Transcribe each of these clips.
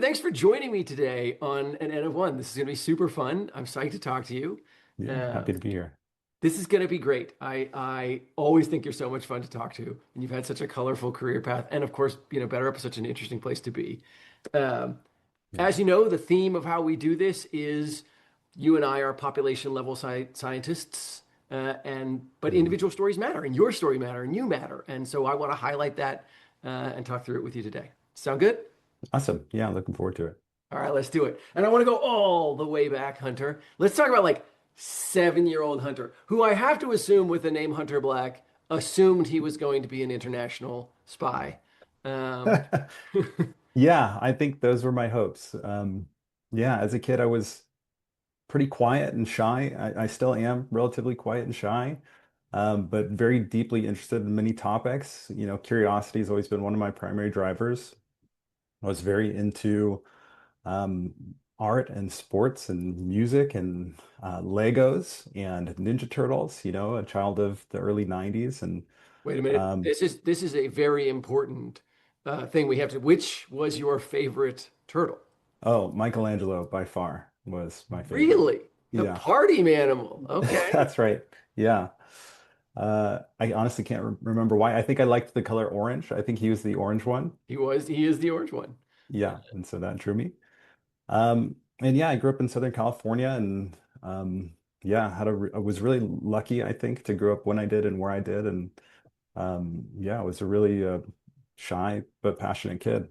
thanks for joining me today on an N of One. This is going to be super fun. I'm psyched to talk to you. Yeah, Uh, happy to be here. this is going to be great. I always think you're so much fun to talk to, and you've had such a colorful career path. And of course, BetterUp is such an interesting place to be. Um, Yeah. as you know, the theme of how we do this is you and I are population level scientists, but Mhm. individual stories matter, and your story matter, and you matter. And so I want to highlight that and talk through it with you today. Sound good? Awesome. Yeah, looking forward to it. All right, let's do it. And I want to go all the way back, Hunter. Let's talk about like 7-year-old Hunter, who I have to assume with the name Hunter Black assumed he was going to be an international spy. Um, Yeah, I think those were my hopes. Yeah, as a kid, I was pretty quiet and shy. I still am relatively quiet and shy, but very deeply interested in many topics. Curiosity has always been one of my primary drivers. I was very into art and sports and music and Legos and Ninja Turtles, a child of the early 90s. And Wait a minute. um, This is a very important thing we have to. Which was your favorite turtle? Oh, Michelangelo by far was my favorite. Really? The Yeah, party manimal. Okay. that's right. Yeah. I honestly can't re remember why. I think I liked the color orange. I think he was the orange one. He is the orange one. Yeah, and so that drew me. And yeah, I grew up in Southern California and yeah, I was really lucky, I think, to grow up when I did and where I did. And yeah, I was a really shy but passionate kid.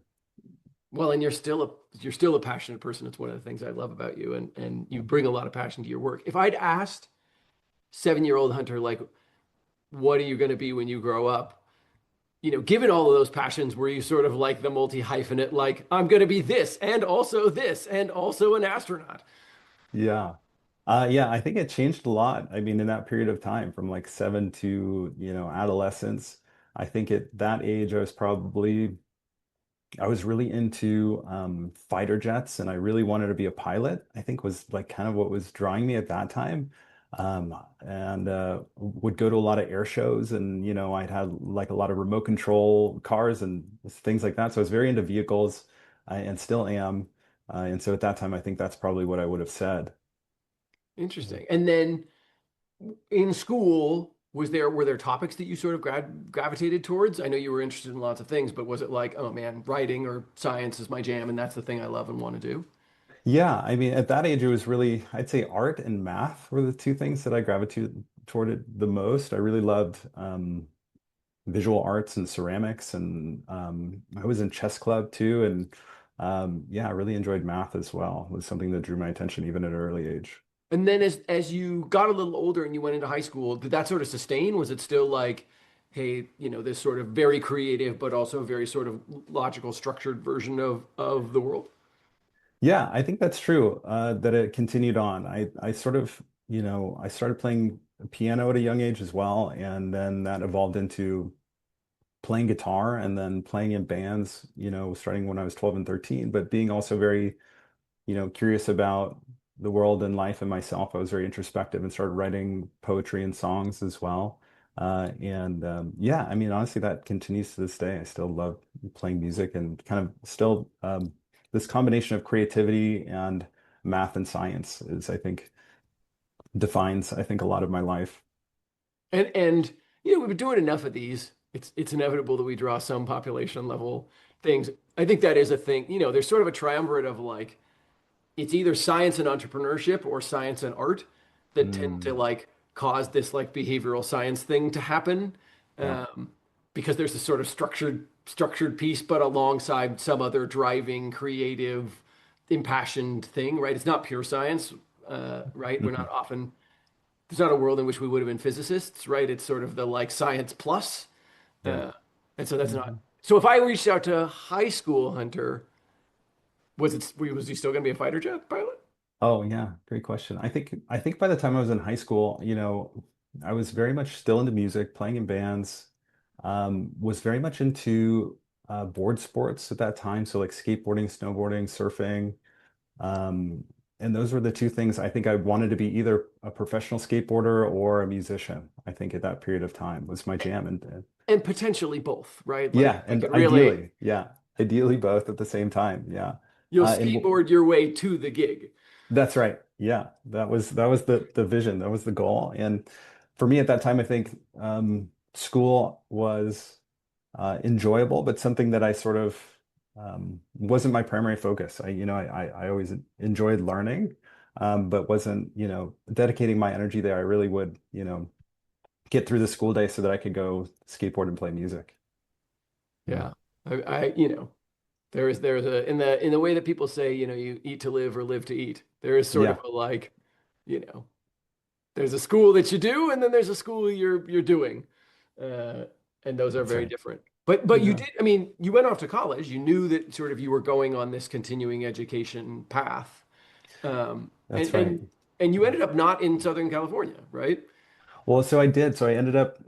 Well, and you're still a passionate person. It's one of the things I love about you, and you bring a lot of passion to your work. If I'd asked 7-year-old Hunter, like, what are you going to be when you grow up? Given all of those passions, were you sort of like the multi-hyphenate, like, I'm going to be this, and also an astronaut? Yeah. Yeah, I think it changed a lot. I mean, in that period of time from like seven to, adolescence, I think at that age I was really into fighter jets and I really wanted to be a pilot, I think was like kind of what was drawing me at that time. And would go to a lot of air shows and, I'd had like a lot of remote control cars and things like that. So I was very into vehicles and still am. And so at that time, I think that's probably what I would have said. Interesting. And then in school, were there topics that you sort of gravitated towards? I know you were interested in lots of things, but was it like, oh man, writing or science is my jam, and that's the thing I love and want to do? Yeah, I mean, at that age, it was really, I'd say art and math were the two things that I gravitated toward it the most. I really loved visual arts and ceramics, and I was in chess club too. And yeah, I really enjoyed math as well. It was something that drew my attention even at an early age. And then as you got a little older and you went into high school, did that sort of sustain? Was it still like, hey, this sort of very creative, but also very sort of logical, structured version of the world? Yeah, I think that's true. That it continued on. I sort of, I started playing piano at a young age as well, and then that evolved into playing guitar and then playing in bands, starting when I was 12 and 13, but being also very, curious about the world and life and myself. I was very introspective and started writing poetry and songs as well. And yeah, I mean, honestly, that continues to this day. I still love playing music and kind of still this combination of creativity and math and science is, I think, defines, I think, a lot of my life. And we've been doing enough of these. It's inevitable that we draw some population level things. I think that is a thing. There's sort of a triumvirate of like it's either science and entrepreneurship or science and art that tend to Mm, like cause this like behavioral science thing to happen, yeah. um, because there's this sort of structured piece, but alongside some other driving, creative, impassioned thing, right? It's not pure science, right? We're Mhm. not often There's not a world in which we would have been physicists, right? It's sort of the like science plus, Yeah. uh, and so that's not. Mhm. So if I reached out to high school Hunter, was he still going to be a fighter jet pilot? Oh yeah, great question. I think by the time I was in high school, I was very much still into music, playing in bands, was very much into board sports at that time. So like skateboarding, snowboarding, surfing. Um, and those were the two things I think I wanted to be either a professional skateboarder or a musician. I think at that period of time was my jam. And And potentially both, right? Like yeah, I and could really, ideally, yeah, ideally both at the same time. Yeah. You'll And skateboard your way to the gig. that's right. Yeah, that was the vision. That was the goal. And for me at that time, I think school was enjoyable, but something that I sort of wasn't my primary focus. I always enjoyed learning, but wasn't, dedicating my energy there. I really would, get through the school day so that I could go skateboard and play music. Yeah. Yeah. I there's a in the way that people say, you eat to live or live to eat. There is sort of Yeah, a like, you know, there's a school that you do, and then there's a school you're doing. Uh, and those are that's very right. different. But you Yeah, did, I mean, you went off to college. You knew that sort of you were going on this continuing education path. Um, and that's right. and and you ended up not in Southern California, right? Well, so I did. So I ended up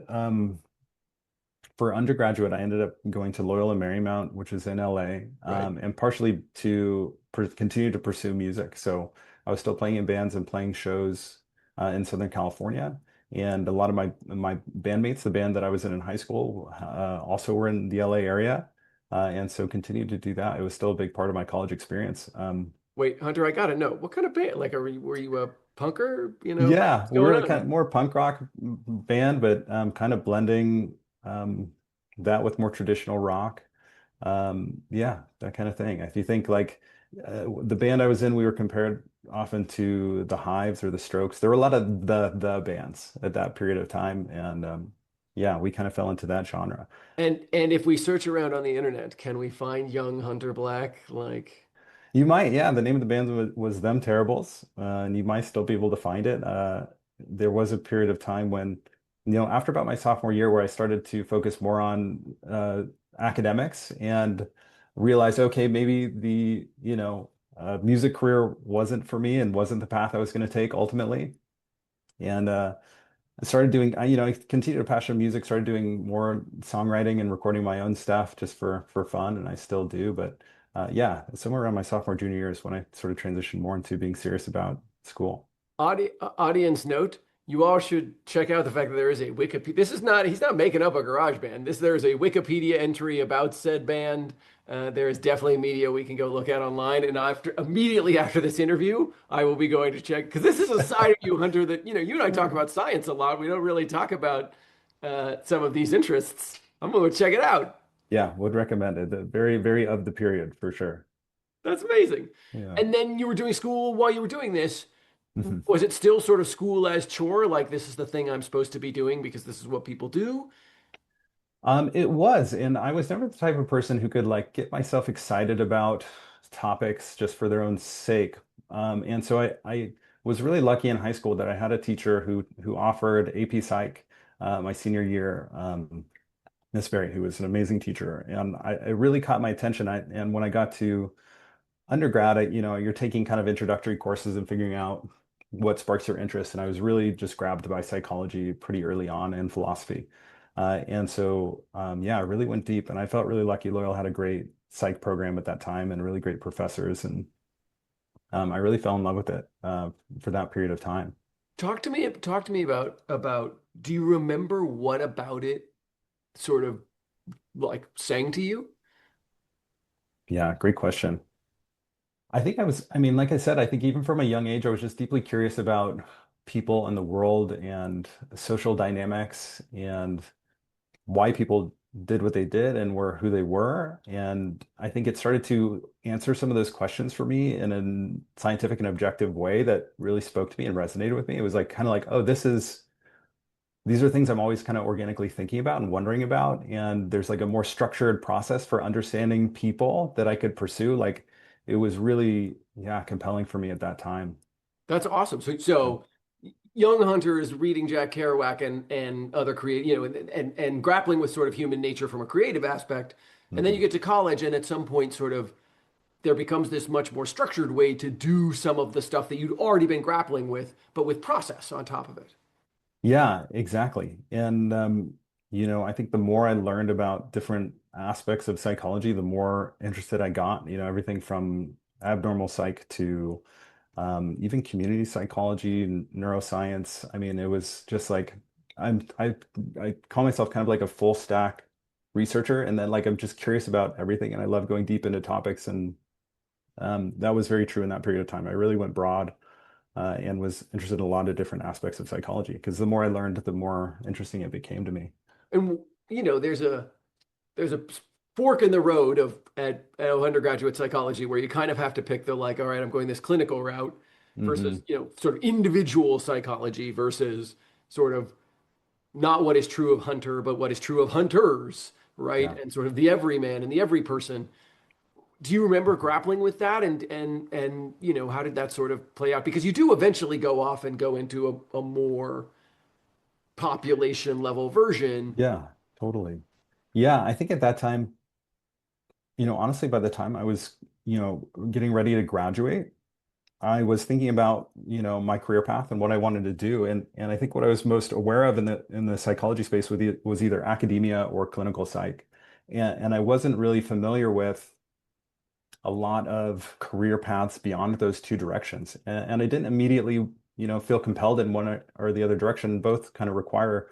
for undergraduate, I ended up going to Loyola Marymount, which is in LA, Right. and partially to continue to pursue music. So I was still playing in bands and playing shows in Southern California. And a lot of my bandmates, the band that I was in high school, also were in the LA area. And so continued to do that. It was still a big part of my college experience. Wait, Hunter, I gotta know, what kind of band? Like, were you a punker? Yeah, What's we were going a on? kind of more punk rock band, but kind of blending that with more traditional rock. Yeah, that kind of thing. If you think like the band I was in, we were compared often to the Hives or the Strokes. There were a lot of the bands at that period of time, and yeah, we kind of fell into that genre. And if we search around on the internet, can we find young Hunter Black? Like, You might, yeah. The name of the band was Them Terribles, and you might still be able to find it. There was a period of time when, after about my sophomore year, where I started to focus more on academics and realized, okay, maybe the, music career wasn't for me and wasn't the path I was going to take ultimately. And I started doing, I continued a passion of music, started doing more songwriting and recording my own stuff just for fun, and I still do. But yeah, somewhere around my sophomore, junior year is when I sort of transitioned more into being serious about school. audience note, you all should check out the fact that there is a Wikipedia. This is not, he's not making up a garage band. There is a Wikipedia entry about said band. There is definitely media we can go look at online. And immediately after this interview, I will be going to check because this is a side of you, Hunter, that, you and I talk about science a lot. We don't really talk about some of these interests. I'm going to check it out. Yeah, would recommend it. Very, very of the period for sure. That's amazing. Yeah. And then you were doing school while you were doing this. Mhm. Was it still sort of school as chore? Like, this is the thing I'm supposed to be doing because this is what people do? It was, and I was never the type of person who could like get myself excited about topics just for their own sake. And so I was really lucky in high school that I had a teacher who offered AP Psych my senior year, Miss Berry, who was an amazing teacher, and it really caught my attention. And when I got to undergrad, you're taking kind of introductory courses and figuring out what sparks your interest. And I was really just grabbed by psychology pretty early on and philosophy. And so, yeah, I really went deep and I felt really lucky. Loyola had a great psych program at that time and really great professors. And I really fell in love with it for that period of time. Talk to me about, do you remember what about it sort of like sang to you? Yeah, great question. I mean, like I said, I think even from a young age, I was just deeply curious about people and the world and social dynamics and why people did what they did and were who they were. And I think it started to answer some of those questions for me in a scientific and objective way that really spoke to me and resonated with me. It was like kind of like, oh, these are things I'm always kind of organically thinking about and wondering about. And there's like a more structured process for understanding people that I could pursue. Like it was really, yeah, compelling for me at that time. That's awesome. So young Hunter is reading Jack Kerouac and other create, and grappling with sort of human nature from a creative aspect. And then you Mhm. get to college, and at some point, sort of there becomes this much more structured way to do some of the stuff that you'd already been grappling with, but with process on top of it. Yeah, exactly. And I think the more I learned about different aspects of psychology, the more interested I got, everything from abnormal psych to even community psychology and neuroscience. I mean, it was just like I'm I call myself kind of like a full stack researcher, and then like I'm just curious about everything and I love going deep into topics and That was very true in that period of time. I really went broad and was interested in a lot of different aspects of psychology because the more I learned, the more interesting it became to me. And there's a fork in the road of undergraduate psychology where you kind of have to pick the like, all right, I'm going this clinical route versus, Hmm. sort of individual psychology versus sort of not what is true of Hunter, but what is true of hunters, right? Yeah. And sort of the everyman and the every person. Do you remember grappling with that and how did that sort of play out? Because you do eventually go off and go into a more population level version. Yeah, totally. Yeah, I think at that time, honestly, by the time I was, getting ready to graduate, I was thinking about, my career path and what I wanted to do. And I think what I was most aware of in the psychology space was either academia or clinical psych. And I wasn't really familiar with a lot of career paths beyond those two directions. And I didn't immediately, feel compelled in one or the other direction. Both kind of require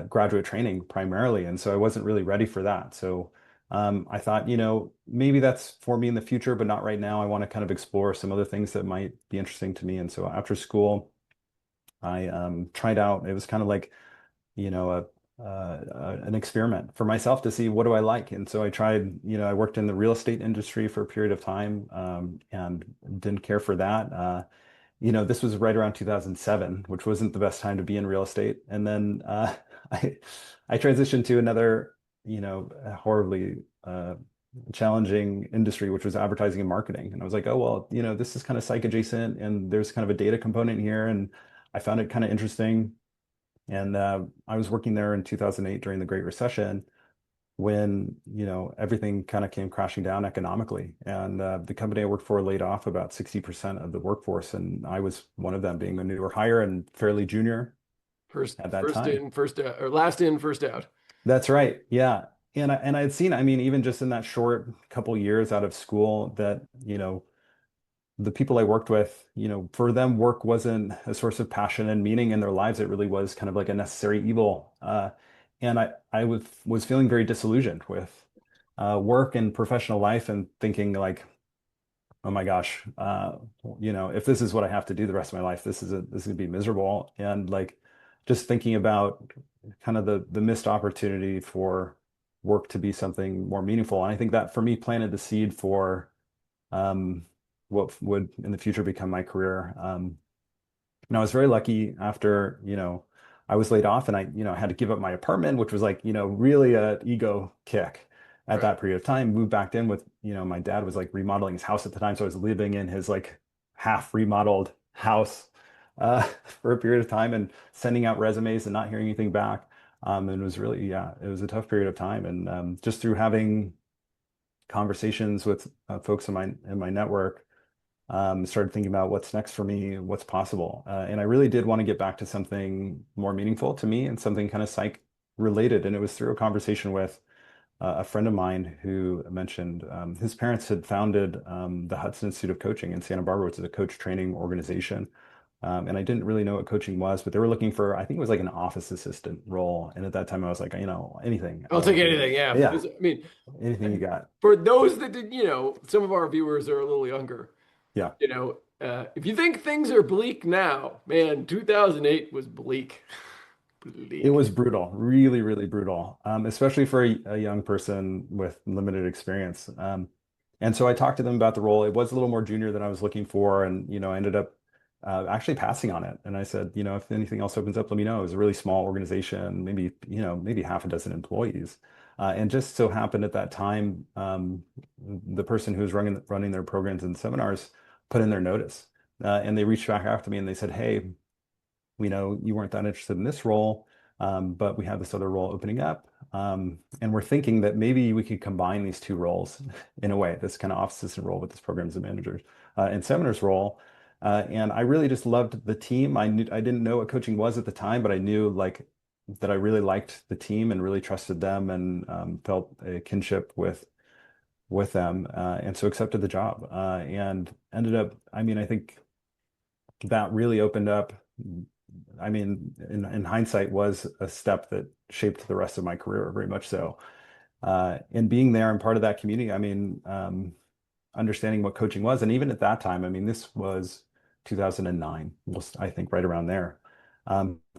graduate training primarily. And so I wasn't really ready for that. So I thought, maybe that's for me in the future, but not right now. I want to kind of explore some other things that might be interesting to me. And so after school, I tried out, it was kind of like, an experiment for myself to see what do I like. And so I tried, I worked in the real estate industry for a period of time and didn't care for that. This was right around 2007, which wasn't the best time to be in real estate. And then I I transitioned to another, horribly challenging industry, which was advertising and marketing. And I was like, oh, well, this is kind of psych adjacent and there's kind of a data component here. And I found it kind of interesting. And I was working there in 2008 during the Great Recession when, everything kind of came crashing down economically. And the company I worked for laid off about 60% of the workforce. And I was one of them, being a newer hire and fairly junior First, at that first time. in, first out, or last in, first out. That's right. Yeah. And I had seen, I mean, even just in that short couple years out of school that, the people I worked with, for them, work wasn't a source of passion and meaning in their lives. It really was kind of like a necessary evil. And I was feeling very disillusioned with work and professional life and thinking like, oh my gosh, if this is what I have to do the rest of my life, this is gonna be miserable. And like just thinking about kind of the missed opportunity for work to be something more meaningful. And I think that for me planted the seed for um, what would in the future become my career. And I was very lucky after, I was laid off and I, had to give up my apartment, which was like, really a ego kick at Right. that period of time. Moved back in with, my dad was like remodeling his house at the time. So I was living in his like half remodeled house for a period of time and sending out resumes and not hearing anything back. And it was really, yeah, it was a tough period of time. And just through having conversations with folks in my network, started thinking about what's next for me, what's possible. And I really did want to get back to something more meaningful to me and something kind of psych related. And it was through a conversation with a friend of mine who mentioned his parents had founded the Hudson Institute of Coaching in Santa Barbara, which is a coach training organization. And I didn't really know what coaching was, but they were looking for, I think it was like an office assistant role. And at that time, I was like, anything, I'll take anything. Yeah. yeah, I mean, anything you got. for those that did, some of our viewers are a little younger. Yeah. If you think things are bleak now, man, 2008 was bleak. It Bleak. was brutal, really, really brutal, especially for a young person with limited experience. And so I talked to them about the role. It was a little more junior than I was looking for, and I ended up actually passing on it. And I said, if anything else opens up, let me know. It was a really small organization, maybe half a dozen employees, and just so happened at that time, the person who was running their programs and seminars put in their notice, and they reached back out to me and they said, hey, we know you weren't that interested in this role, but we have this other role opening up. And we're thinking that maybe we could combine these two roles in a way, this kind of office assistant role with this programs and managers and seminars role. And I really just loved the team. I didn't know what coaching was at the time, but I knew like that I really liked the team and really trusted them and felt a kinship with them, and so accepted the job and ended up. I mean, I think that really opened up. I mean, in hindsight, was a step that shaped the rest of my career very much so. And being there and part of that community, I mean, understanding what coaching was. And even at that time, I mean, this was 2009, I think right around there.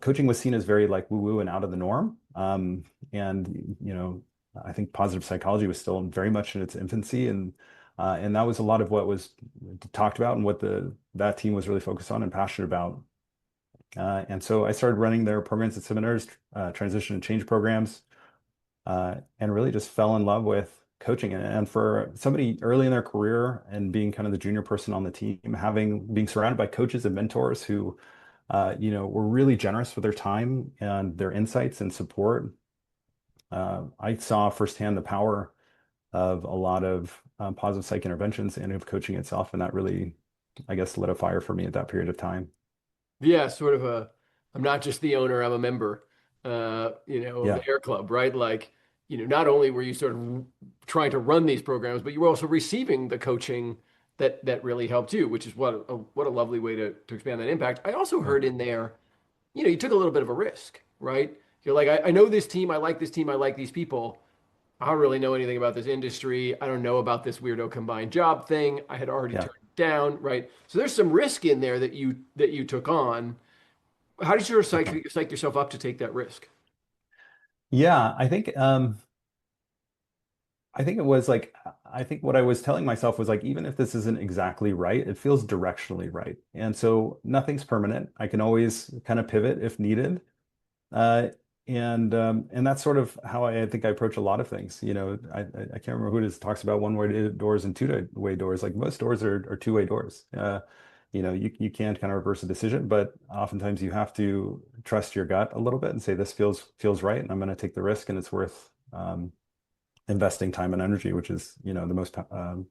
Coaching was seen as very like woo-woo and out of the norm. And I think positive psychology was still very much in its infancy, and that was a lot of what was talked about and what the that team was really focused on and passionate about. And so I started running their programs and seminars, transition and change programs, and really just fell in love with coaching. And for somebody early in their career and being kind of the junior person on the team, being surrounded by coaches and mentors who, were really generous with their time and their insights and support, I saw firsthand the power of a lot of positive psych interventions and of coaching itself, and that really, I guess, lit a fire for me at that period of time. Yeah, sort of I'm not just the owner, I'm a member, of the Yeah, Air Club, right? Like, not only were you sort of trying to run these programs, but you were also receiving the coaching that really helped you, which is what a lovely way to expand that impact. I also yeah, heard in there, you took a little bit of a risk, right? You're like, I know this team, I like this team, I like these people. I don't really know anything about this industry. I don't know about this weirdo combined job thing. I had already yeah. turned it down, right? So there's some risk in there that you took on. How did you Definitely. psych yourself up to take that risk? Yeah, I think it was like I think what I was telling myself was like even if this isn't exactly right, it feels directionally right. And so nothing's permanent. I can always kind of pivot if needed. Uh, and that's sort of how I think I approach a lot of things. I can't remember who it is talks about one-way doors and two-way doors. Like most doors are two-way doors. You can kind of reverse a decision, but oftentimes you have to trust your gut a little bit and say this feels right, and I'm going to take the risk, and it's worth investing time and energy, which is the most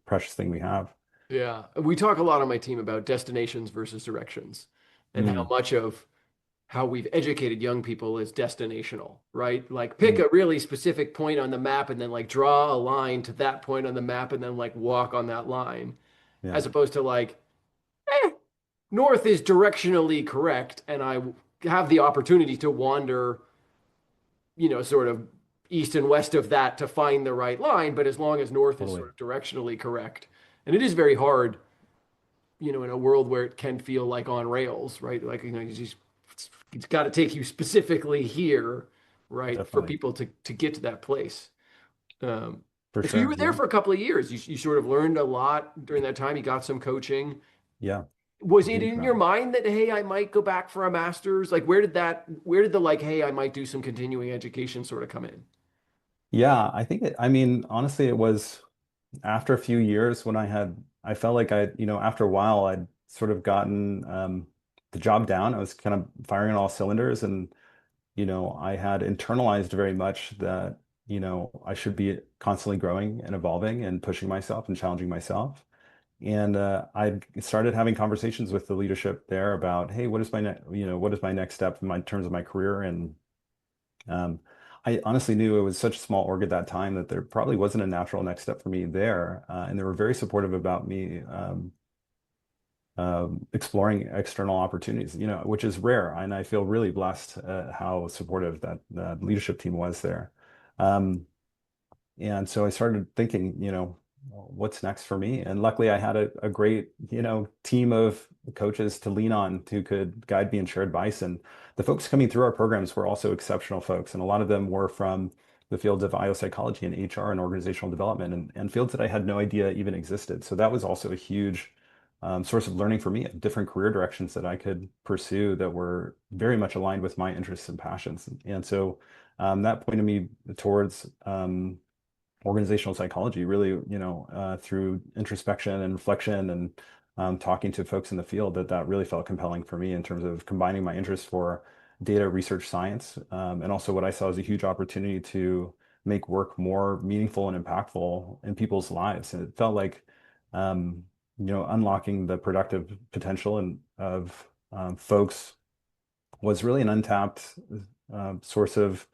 precious thing we have. Yeah, we talk a lot on my team about destinations versus directions and how Mm, much of how we've educated young people is destinational, right? Like pick mm, a really specific point on the map and then like draw a line to that point on the map and then like walk on that line, yeah, as opposed to like, north is directionally correct, and I have the opportunity to wander, sort of east and west of that to find the right line. But as long as north is totally, sort of directionally correct, and it is very hard, in a world where it can feel like on rails, right? Like, it's got to take you specifically here, right, for definitely, people to get to that place. Um, for and so you sure. were there Yeah, for a couple of years. You sort of learned a lot during that time. You got some coaching. yeah, Was a it huge in your amount. mind that, hey, I might go back for a master's? Like, where did the like, hey, I might do some continuing education sort of come in? Yeah, I mean, honestly, it was after a few years when I felt like after a while, I'd sort of gotten the job down. I was kind of firing on all cylinders, and, I had internalized very much that, I should be constantly growing and evolving and pushing myself and challenging myself. And I started having conversations with the leadership there about, hey, what is my next step in terms of my career? And um, I honestly knew it was such a small org at that time that there probably wasn't a natural next step for me there. And they were very supportive about me exploring external opportunities, which is rare. And I feel really blessed how supportive that leadership team was there. Um, and so I started thinking, what's next for me? And luckily I had a great, team of coaches to lean on who could guide me and share advice. And the folks coming through our programs were also exceptional folks. And a lot of them were from the fields of IO psychology and HR and organizational development and fields that I had no idea even existed. So that was also a huge source of learning for me, different career directions that I could pursue that were very much aligned with my interests and passions. And so that pointed me towards organizational psychology, really, through introspection and reflection and talking to folks in the field, that really felt compelling for me in terms of combining my interest for data research science, and also what I saw as a huge opportunity to make work more meaningful and impactful in people's lives. And it felt like, unlocking the productive potential of folks was really an untapped source of,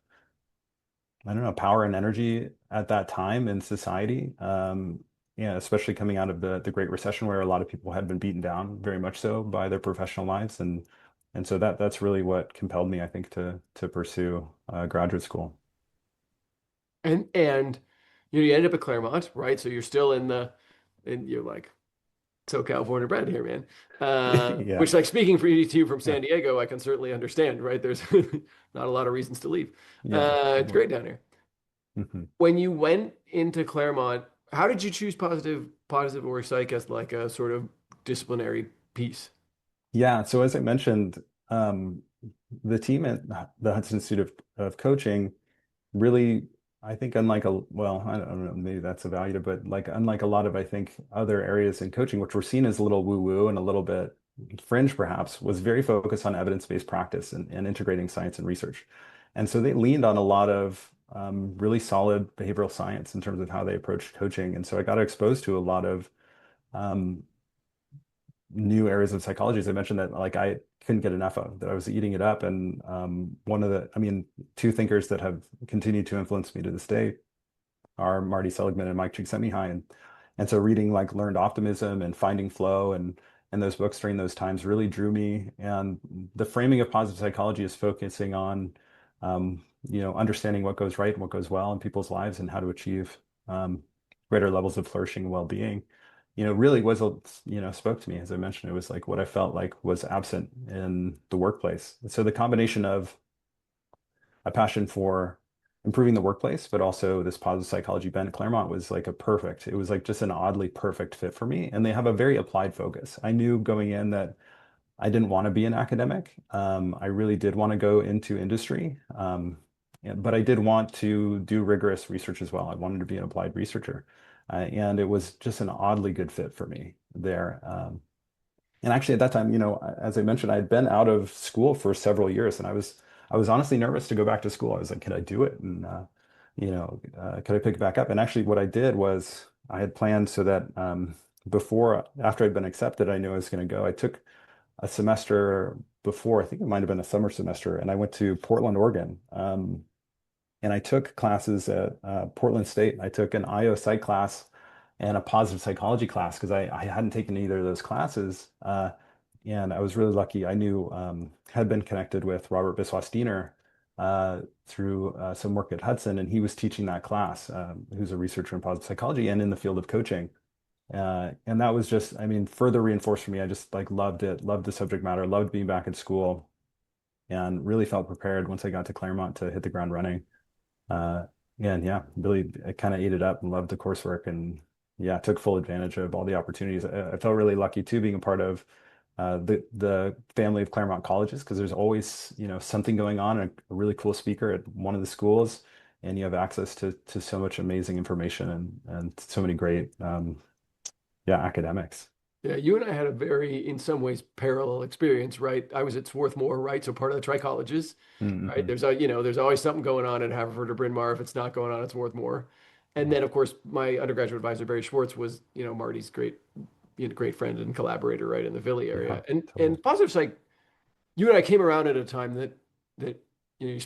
I don't know, power and energy at that time in society. Yeah, especially coming out of the Great Recession, where a lot of people had been beaten down, very much so, by their professional lives, and so that's really what compelled me, I think, to pursue graduate school. And you ended up at Claremont, right? So you're still in the And you're like, SoCal born and bred here, man. Yeah. Which, like, speaking for you two from Yeah. San Diego, I can certainly understand, right? There's not a lot of reasons to leave. Yeah. It's great down here. Mhm. When you went into Claremont, how did you choose positive or psych as like a sort of disciplinary piece? Yeah. So as I mentioned, um, the team at the Hudson Institute of Coaching really, I think unlike well, I don't know, maybe that's evaluative, but like unlike a lot of, I think, other areas in coaching, which were seen as a little woo-woo and a little bit fringe perhaps, was very focused on evidence-based practice and integrating science and research. And so they leaned on a lot of really solid behavioral science in terms of how they approached coaching. And so I got exposed to a lot of um, new areas of psychology, as I mentioned, that like I couldn't get enough of, that I was eating it up. And one of the, I mean, two thinkers that have continued to influence me to this day are Marty Seligman and Mike Csikszentmihalyi. And so reading like Learned Optimism and Finding Flow and those books during those times really drew me. And the framing of positive psychology is focusing on, understanding what goes right and what goes well in people's lives and how to achieve um, greater levels of flourishing and well-being. Really was, spoke to me. As I mentioned, it was like what I felt like was absent in the workplace. So the combination of a passion for improving the workplace, but also this positive psychology bent at Claremont was like it was like just an oddly perfect fit for me. And they have a very applied focus. I knew going in that I didn't want to be an academic. I really did want to go into industry. But I did want to do rigorous research as well. I wanted to be an applied researcher. And it was just an oddly good fit for me there. And actually, at that time, as I mentioned, I had been out of school for several years, and I was honestly nervous to go back to school. I was like, "Can I do it?" And could I pick it back up? And actually, what I did was I had planned so that after I'd been accepted, I knew I was going to go. I took a semester before, I think it might have been a summer semester, and I went to Portland, Oregon. And I took classes at Portland State. I took an IO psych class and a positive psychology class because I hadn't taken either of those classes. And I was really lucky. I knew, had been connected with Robert Biswas through some work at Hudson, and he was teaching that class, who's a researcher in positive psychology and in the field of coaching. And that was just, I mean, further reinforced for me. I just like loved it, loved the subject matter, loved being back at school, and really felt prepared once I got to Claremont to hit the ground running. Uh, and yeah, really kind of ate it up and loved the coursework and yeah, took full advantage of all the opportunities. I felt really lucky too being a part of the family of Claremont colleges because there's always, something going on, a really cool speaker at one of the schools, and you have access to so much amazing information and so many great yeah, academics. Yeah, you and I had a very, in some ways, parallel experience, right? I was at Swarthmore, right? So part of the tri-colleges, right? Mm-hmm. There's always something going on at Haverford or Bryn Mawr if it's not going on at Swarthmore. And then, of course, my undergraduate advisor, Barry Schwartz, was, Marty's great friend and collaborator, right, in the Philly Yeah, area. And totally. positive psych, you and I came around at a time that you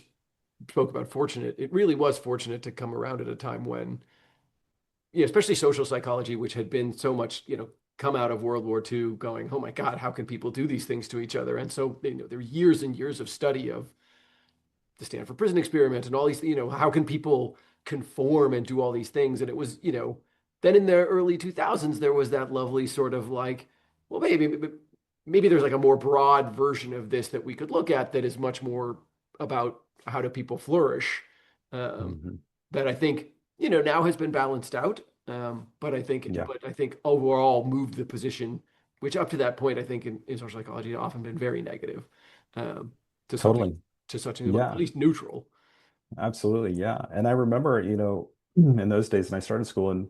spoke about fortunate. It really was fortunate to come around at a time when, especially social psychology, which had been so much, come out of World War II going, oh my God, how can people do these things to each other? And so, there were years and years of study of the Stanford Prison Experiment and all these, how can people conform and do all these things? And it was, then in the early 2000s, there was that lovely sort of like, well, maybe there's like a more broad version of this that we could look at that is much more about how do people flourish. Um, Hmm. that I think, now has been balanced out. Yeah, But I think overall moved the position, which up to that point, I think in social psychology had often been very negative, um, to something totally. to something at Yeah, least neutral. absolutely. Yeah. And I remember, in those days, and I started school in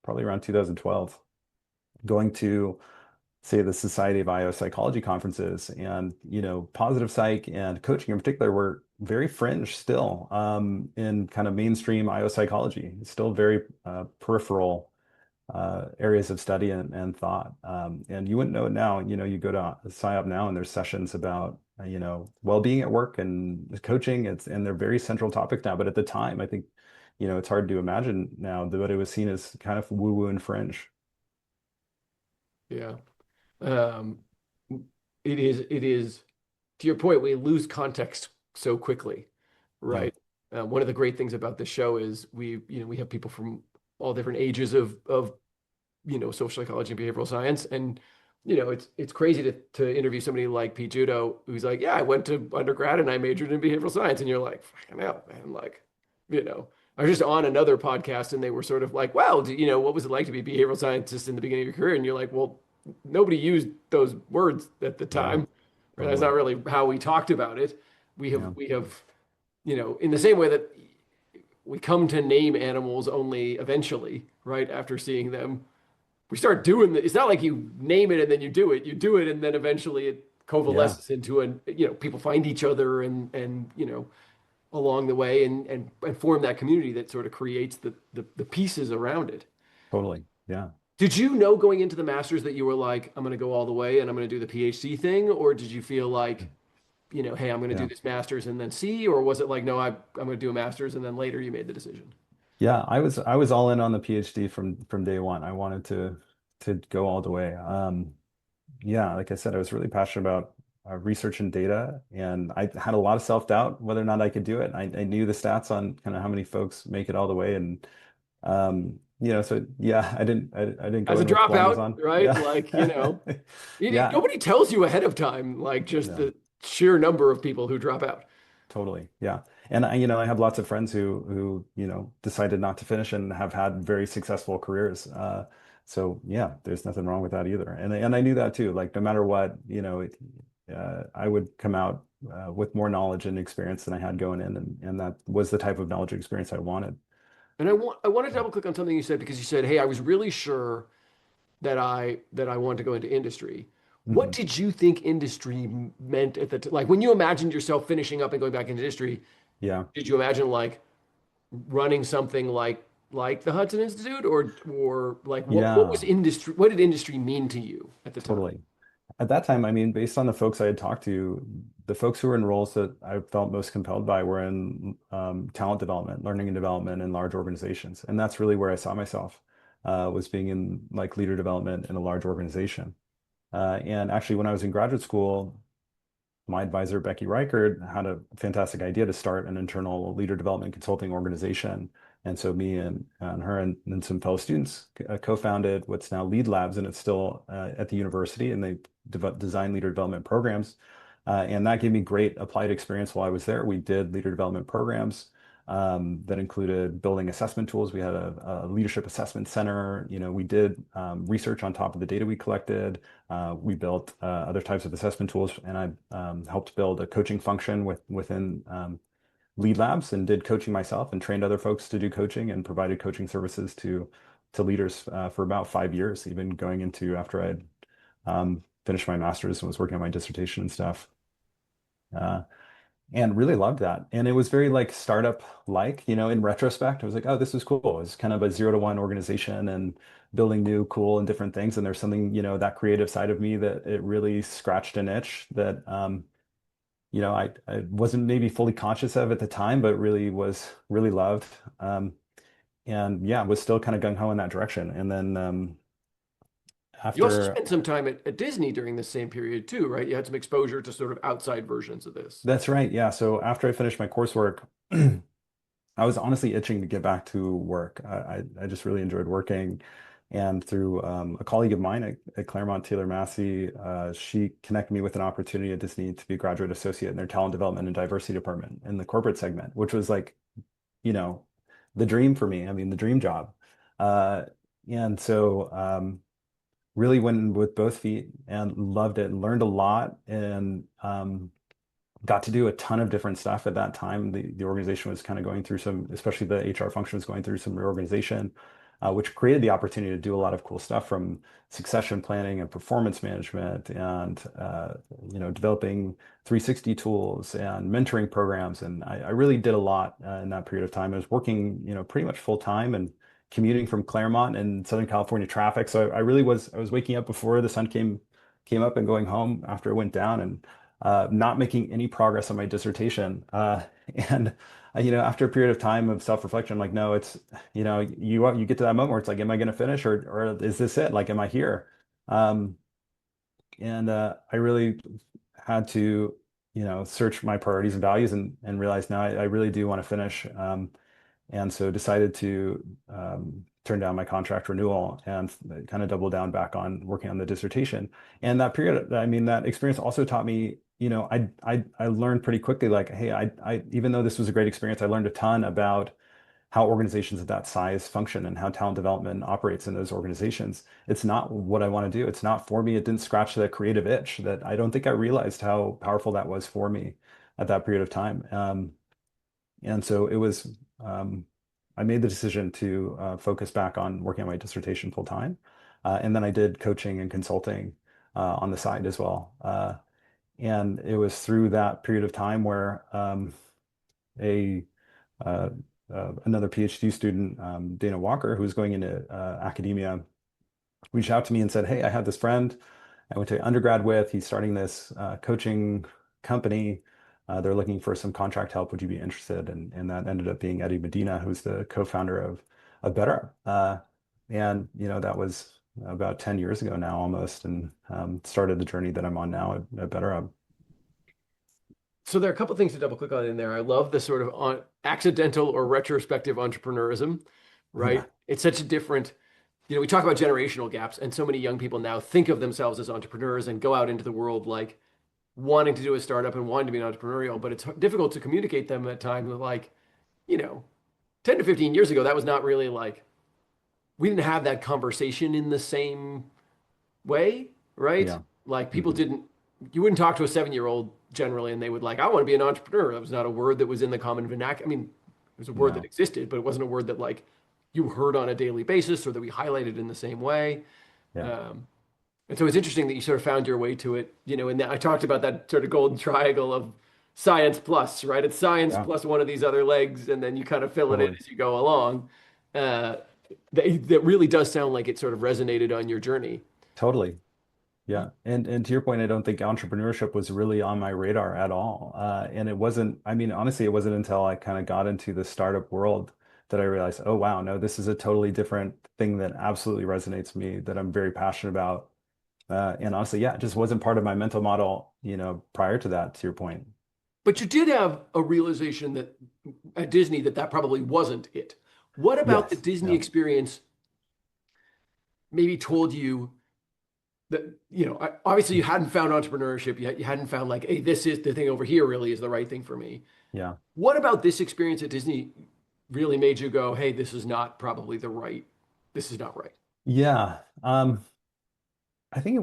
probably around 2012, going to, say, the Society of IO Psychology conferences, and, positive psych and coaching in particular were very fringe still in kind of mainstream IO psychology, still very peripheral areas of study and thought. And you wouldn't know it now. You go to PsyOp now, and there's sessions about, well-being at work and coaching. And they're very central topics now. But at the time, I think, it's hard to imagine now that it was seen as kind of woo-woo and fringe. Yeah. Um, it is, to your point, we lose context so quickly, Yeah. right? One of the great things about this show is we have people from all different ages of social psychology and behavioral science. And, it's crazy to interview somebody like Pete Judo, who's like, yeah, I went to undergrad and I majored in behavioral science. And you're like, fucking hell, man. Like, you know, I was just on another podcast and they were sort of like, wow, what was it like to be a behavioral scientist in the beginning of your career? And you're like, well, nobody used those words at the Yeah, time. Right? That's not totally. really how we talked about it. We have, Yeah, we have, in the same way that we come to name animals only eventually, right? After seeing them, we start doing it. It's not like you name it and then you do it. You do it and then eventually it yeah, coalesces into people find each other and along the way and form that community that sort of creates the pieces around it. totally. Yeah. Did you know going into the masters that you were like, I'm going to go all the way and I'm going to do the PhD thing, or did you feel like, hey, I'm going to do Yeah. this masters and then see, or was it like, no, I'm going to do a masters and then later you made the decision? Yeah, I was all in on the PhD from day one. I wanted to go all the way. Yeah, like I said, I was really passionate about research and data, and I had a lot of self-doubt whether or not I could do it. I knew the stats on kind of how many folks make it all the way, and so yeah, I didn't go As a in with blinders dropout, on. right? Yeah, Like, yeah, nobody tells you ahead of time, like just no. the sheer number of people who drop out. Totally. Yeah. And I have lots of friends who, decided not to finish and have had very successful careers. So yeah, there's nothing wrong with that either. And I knew that too. Like no matter what, I would come out with more knowledge and experience than I had going in, and that was the type of knowledge and experience I wanted. And I want to double click on something you said because you said, "Hey, I was really sure that I wanted to go into industry." What Mhm. did you think industry meant at the time? Like when you imagined yourself finishing up and going back into industry, Yeah. did you imagine like running something like the Hudson Institute or like what was Yeah, industry? What did industry mean to you at the time? totally. At that time, I mean, based on the folks I had talked to, the folks who were in roles that I felt most compelled by were in talent development, learning and development in large organizations. And that's really where I saw myself, was being in like leader development in a large organization. And actually, when I was in graduate school, my advisor, Becky Reichert, had a fantastic idea to start an internal leader development consulting organization. And so me and her and some fellow students co-founded what's now Lead Labs, and it's still at the university, and they design leader development programs. And that gave me great applied experience while I was there. We did leader development programs that included building assessment tools. We had a leadership assessment center. We did research on top of the data we collected. We built other types of assessment tools, and I helped build a coaching function within Lead Labs and did coaching myself and trained other folks to do coaching and provided coaching services to leaders for about 5 years, even going into after I'd finished my master's and was working on my dissertation and stuff. Uh, and really loved that. And it was very like startup like, in retrospect, I was like, oh, this is cool. It's kind of a 0 to 1 organization and building new, cool and different things. And there's something, that creative side of me that it really scratched an itch that, I wasn't maybe fully conscious of at the time, but really was really loved. And yeah, was still kind of gung ho in that direction. And then You also after spent some time at Disney during the same period too, right? You had some exposure to sort of outside versions of this. that's right. Yeah. So after I finished my coursework, I was honestly itching to get back to work. I just really enjoyed working. And through a colleague of mine at Claremont Taylor Massey, she connected me with an opportunity at Disney to be a graduate associate in their talent development and diversity department in the corporate segment, which was like, you know, the dream for me. I mean, the dream job. Uh, and so really went in with both feet and loved it and learned a lot. And got to do a ton of different stuff at that time. The organization was kind of going through some, especially the HR function was going through some reorganization, which created the opportunity to do a lot of cool stuff from succession planning and performance management and developing 360 tools and mentoring programs. And I really did a lot in that period of time. I was working, pretty much full time and commuting from Claremont and Southern California traffic. So I was waking up before the sun came up and going home after it went down and not making any progress on my dissertation. And after a period of time of self-reflection, I'm like, no, it's you get to that moment where it's like, am I going to finish or is this it? Like, am I here? Um, and I really had to search my priorities and values and realize now I really do want to finish. and so decided to turn down my contract renewal and kind of double down back on working on the dissertation. And that period, I mean, that experience also taught me, I learned pretty quickly, like, hey, I even though this was a great experience, I learned a ton about how organizations of that size function and how talent development operates in those organizations. It's not what I want to do. It's not for me. It didn't scratch the creative itch that I don't think I realized how powerful that was for me at that period of time. And so it was, I made the decision to focus back on working on my dissertation full time. And then I did coaching and consulting on the side as well. And it was through that period of time where a uh, another PhD student, Dana Walker, who was going into academia, reached out to me and said, "Hey, I have this friend I went to undergrad with. He's starting this coaching company. They're looking for some contract help. Would you be interested?" And that ended up being Eddie Medina, who's the co-founder of BetterUp. And that was about 10 years ago now, almost, and started the journey that I'm on now at BetterUp. So there are a couple things to double click on in there. I love the sort of accidental or retrospective entrepreneurism, right? Yeah, It's such a different, we talk about generational gaps, and so many young people now think of themselves as entrepreneurs and go out into the world like wanting to do a startup and wanting to be an entrepreneurial, but it's difficult to communicate them at times with like, you know, 10 to 15 years ago, that was not really like, we didn't have that conversation in the same way, right? yeah, Like people hmm didn't, you wouldn't talk to a 7-year old generally and they would like, I want to be an entrepreneur. That was not a word that was in the common vernacular. I mean, it was a word that no, existed, but it wasn't a word that like you heard on a daily basis or that we highlighted in the same way. yeah, Um, and so it's interesting that you sort of found your way to it, and I talked about that sort of golden triangle of science plus, right? It's science yeah, plus one of these other legs, and then you kind of fill it in totally, as you go along. Uh, that really does sound like it sort of resonated on your journey. totally. Yeah. And to your point, I don't think entrepreneurship was really on my radar at all. And it wasn't, I mean, honestly, it wasn't until I kind of got into the startup world that I realized, oh, wow, no, this is a totally different thing that absolutely resonates with me, that I'm very passionate about. And honestly, yeah, it just wasn't part of my mental model, prior to that, to your point. But you did have a realization that at Disney that probably wasn't it. What about the Yes. Disney Yeah. experience maybe told you that, obviously you hadn't found entrepreneurship, you hadn't found like, hey, this is the thing over here really is the right thing for me. Yeah. What about this experience at Disney really made you go, hey, this is not right? Yeah. I think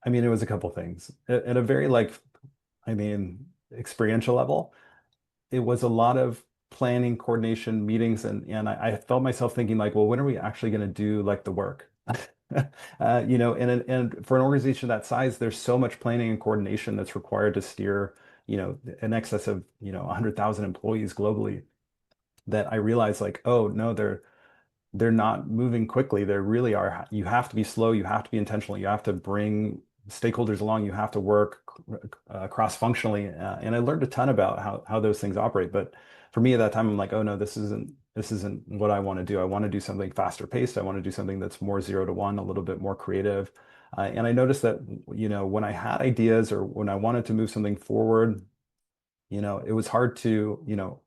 I mean, it was a couple things at a very I mean, experiential level. It was a lot of planning, coordination, meetings, and I felt myself thinking like, well, when are we actually going to do like the work? And for an organization that size, there's so much planning and coordination that's required to steer, in excess of, 100,000 employees globally that I realized like, oh no, they're not moving quickly. They really are. You have to be slow. You have to be intentional. You have to bring stakeholders along. You have to work cross-functionally. And I learned a ton about how those things operate. But for me at that time, I'm like, oh no, this isn't what I want to do. I want to do something faster paced. I want to do something that's more 0 to 1, a little bit more creative. And I noticed that, when I had ideas or when I wanted to move something forward, it was hard to,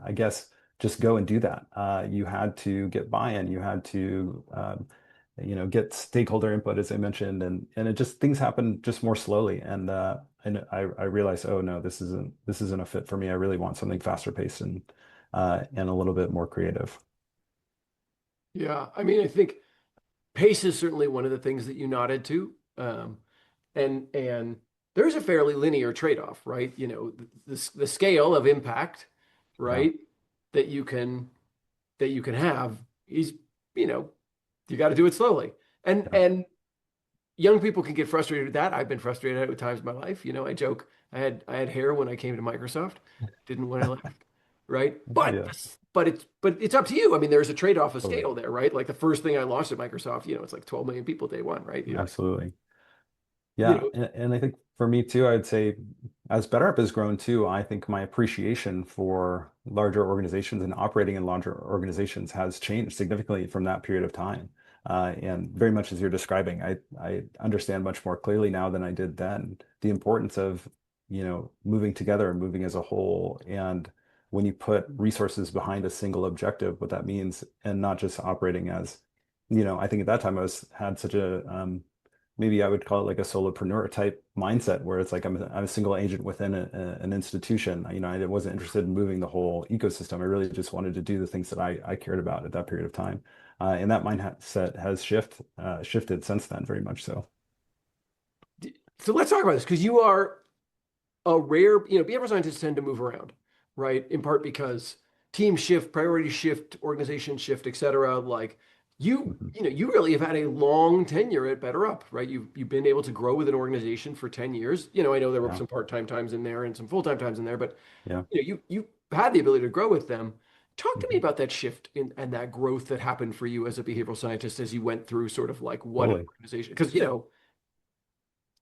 I guess just go and do that. You had to get buy-in. You had to, get stakeholder input, as I mentioned, and it just things happened just more slowly. And I realized, oh no, this isn't a fit for me. I really want something faster paced and a little bit more creative. Yeah, I mean, I think pace is certainly one of the things that you nodded to. And there's a fairly linear trade-off, right? The scale of impact, Yeah, right, that you can have is, you know, you got to do it slowly. And yeah, young people can get frustrated with that. I've been frustrated at times in my life. I joke I had hair when I came to Microsoft, didn't when I left, right? But yeah, it's up to you. I mean, there's a trade-off of totally, scale there, right? Like the first thing I launched at Microsoft, it's like 12 million people day one, right? You're like, absolutely. you Yeah, know, and I think for me too, I'd say as BetterUp has grown too, I think my appreciation for larger organizations and operating in larger organizations has changed significantly from that period of time. And very much as you're describing, I understand much more clearly now than I did then the importance of, moving together and moving as a whole and when you put resources behind a single objective, what that means, and not just operating as, I think at that time had such a maybe I would call it like a solopreneur type mindset where it's like I'm a single agent within an institution. I wasn't interested in moving the whole ecosystem. I really just wanted to do the things that I cared about at that period of time. And that mindset has shifted since then, very much so. So let's talk about this because you are a rare, behavioral scientists tend to move around, right? In part because teams shift, priorities shift, organizations shift, et cetera. Like Mhm. you really have had a long tenure at BetterUp, right? You've been able to grow with an organization for 10 years. I know there were Yeah. some part-time times in there and some full-time times in there, but Yeah. you had the ability to grow with them. Talk to me Mhm. about that shift and that growth that happened for you as a behavioral scientist as you went through sort of like what an Totally. organization, because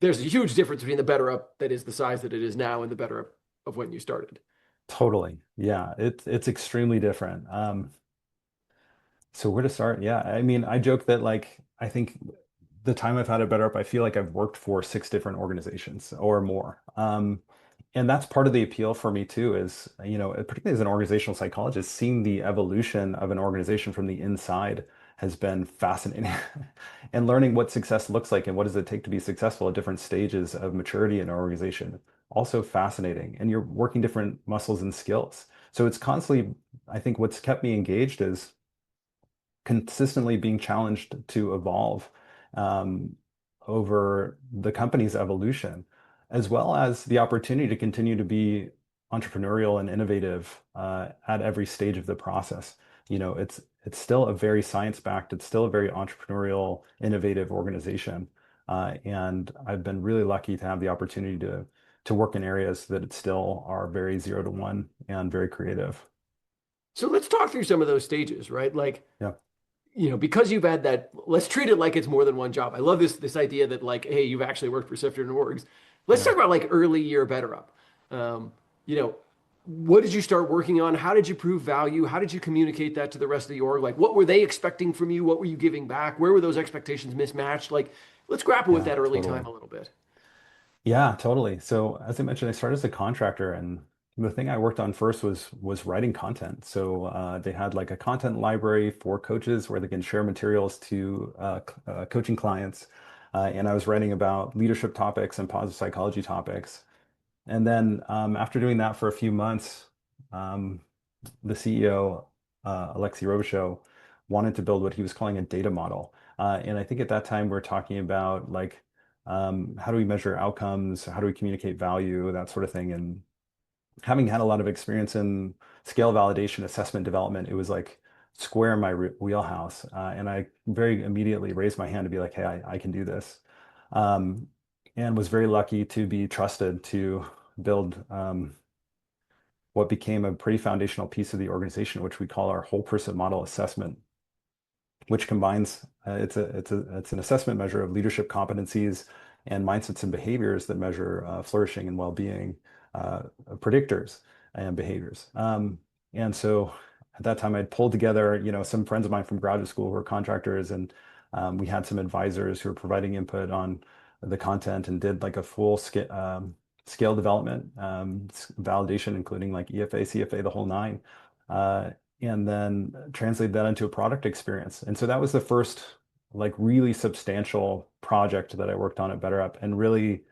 there's a huge difference between the BetterUp that is the size that it is now and the BetterUp of when you started. Totally. Yeah. It's extremely different. So where to start? Yeah, I mean, I joke that like I think the time I've had a better up, I feel like I've worked for six different organizations or more. And that's part of the appeal for me too, is, particularly as an organizational psychologist, seeing the evolution of an organization from the inside has been fascinating. And learning what success looks like and what does it take to be successful at different stages of maturity in an organization, also fascinating. And you're working different muscles and skills. So it's constantly, I think what's kept me engaged is consistently being challenged to evolve um, over the company's evolution, as well as the opportunity to continue to be entrepreneurial and innovative at every stage of the process. It's still a very science-backed, it's still a very entrepreneurial, innovative organization. And I've been really lucky to have the opportunity to work in areas that still are very 0 to 1 and very creative. So let's talk through some of those stages, right? Like, Yeah, because you've had that, let's treat it like it's more than one job. I love this idea that like, hey, you've actually worked for Sifter and orgs. Let's yeah. talk about like early year BetterUp. You know, what did you start working on? How did you prove value? How did you communicate that to the rest of the org? Like, what were they expecting from you? What were you giving back? Where were those expectations mismatched? Like, let's grapple with Yeah, that early time totally. a little bit. Yeah, totally. So as I mentioned, I started as a contractor, and the thing I worked on first was writing content. So they had like a content library for coaches where they can share materials to coaching clients, and I was writing about leadership topics and positive psychology topics. And then after doing that for a few months, um, the CEO, Alexei Robichaux, wanted to build what he was calling a data model. And I think at that time we're talking about like how do we measure outcomes, how do we communicate value, that sort of thing. And having had a lot of experience in scale validation, assessment development, it was like square in my wheelhouse. And I very immediately raised my hand to be like, hey, I can do this. Um, and was very lucky to be trusted to build what became a pretty foundational piece of the organization, which we call our whole person model assessment, which combines it's an assessment measure of leadership competencies and mindsets and behaviors that measure flourishing and well-being predictors and behaviors. And so at that time, I'd pulled together, some friends of mine from graduate school who were contractors, and we had some advisors who were providing input on the content and did like a full scale development, validation, including like EFA, CFA, the whole nine. Uh, and then translate that into a product experience. And so that was the first like really substantial project that I worked on at BetterUp. And really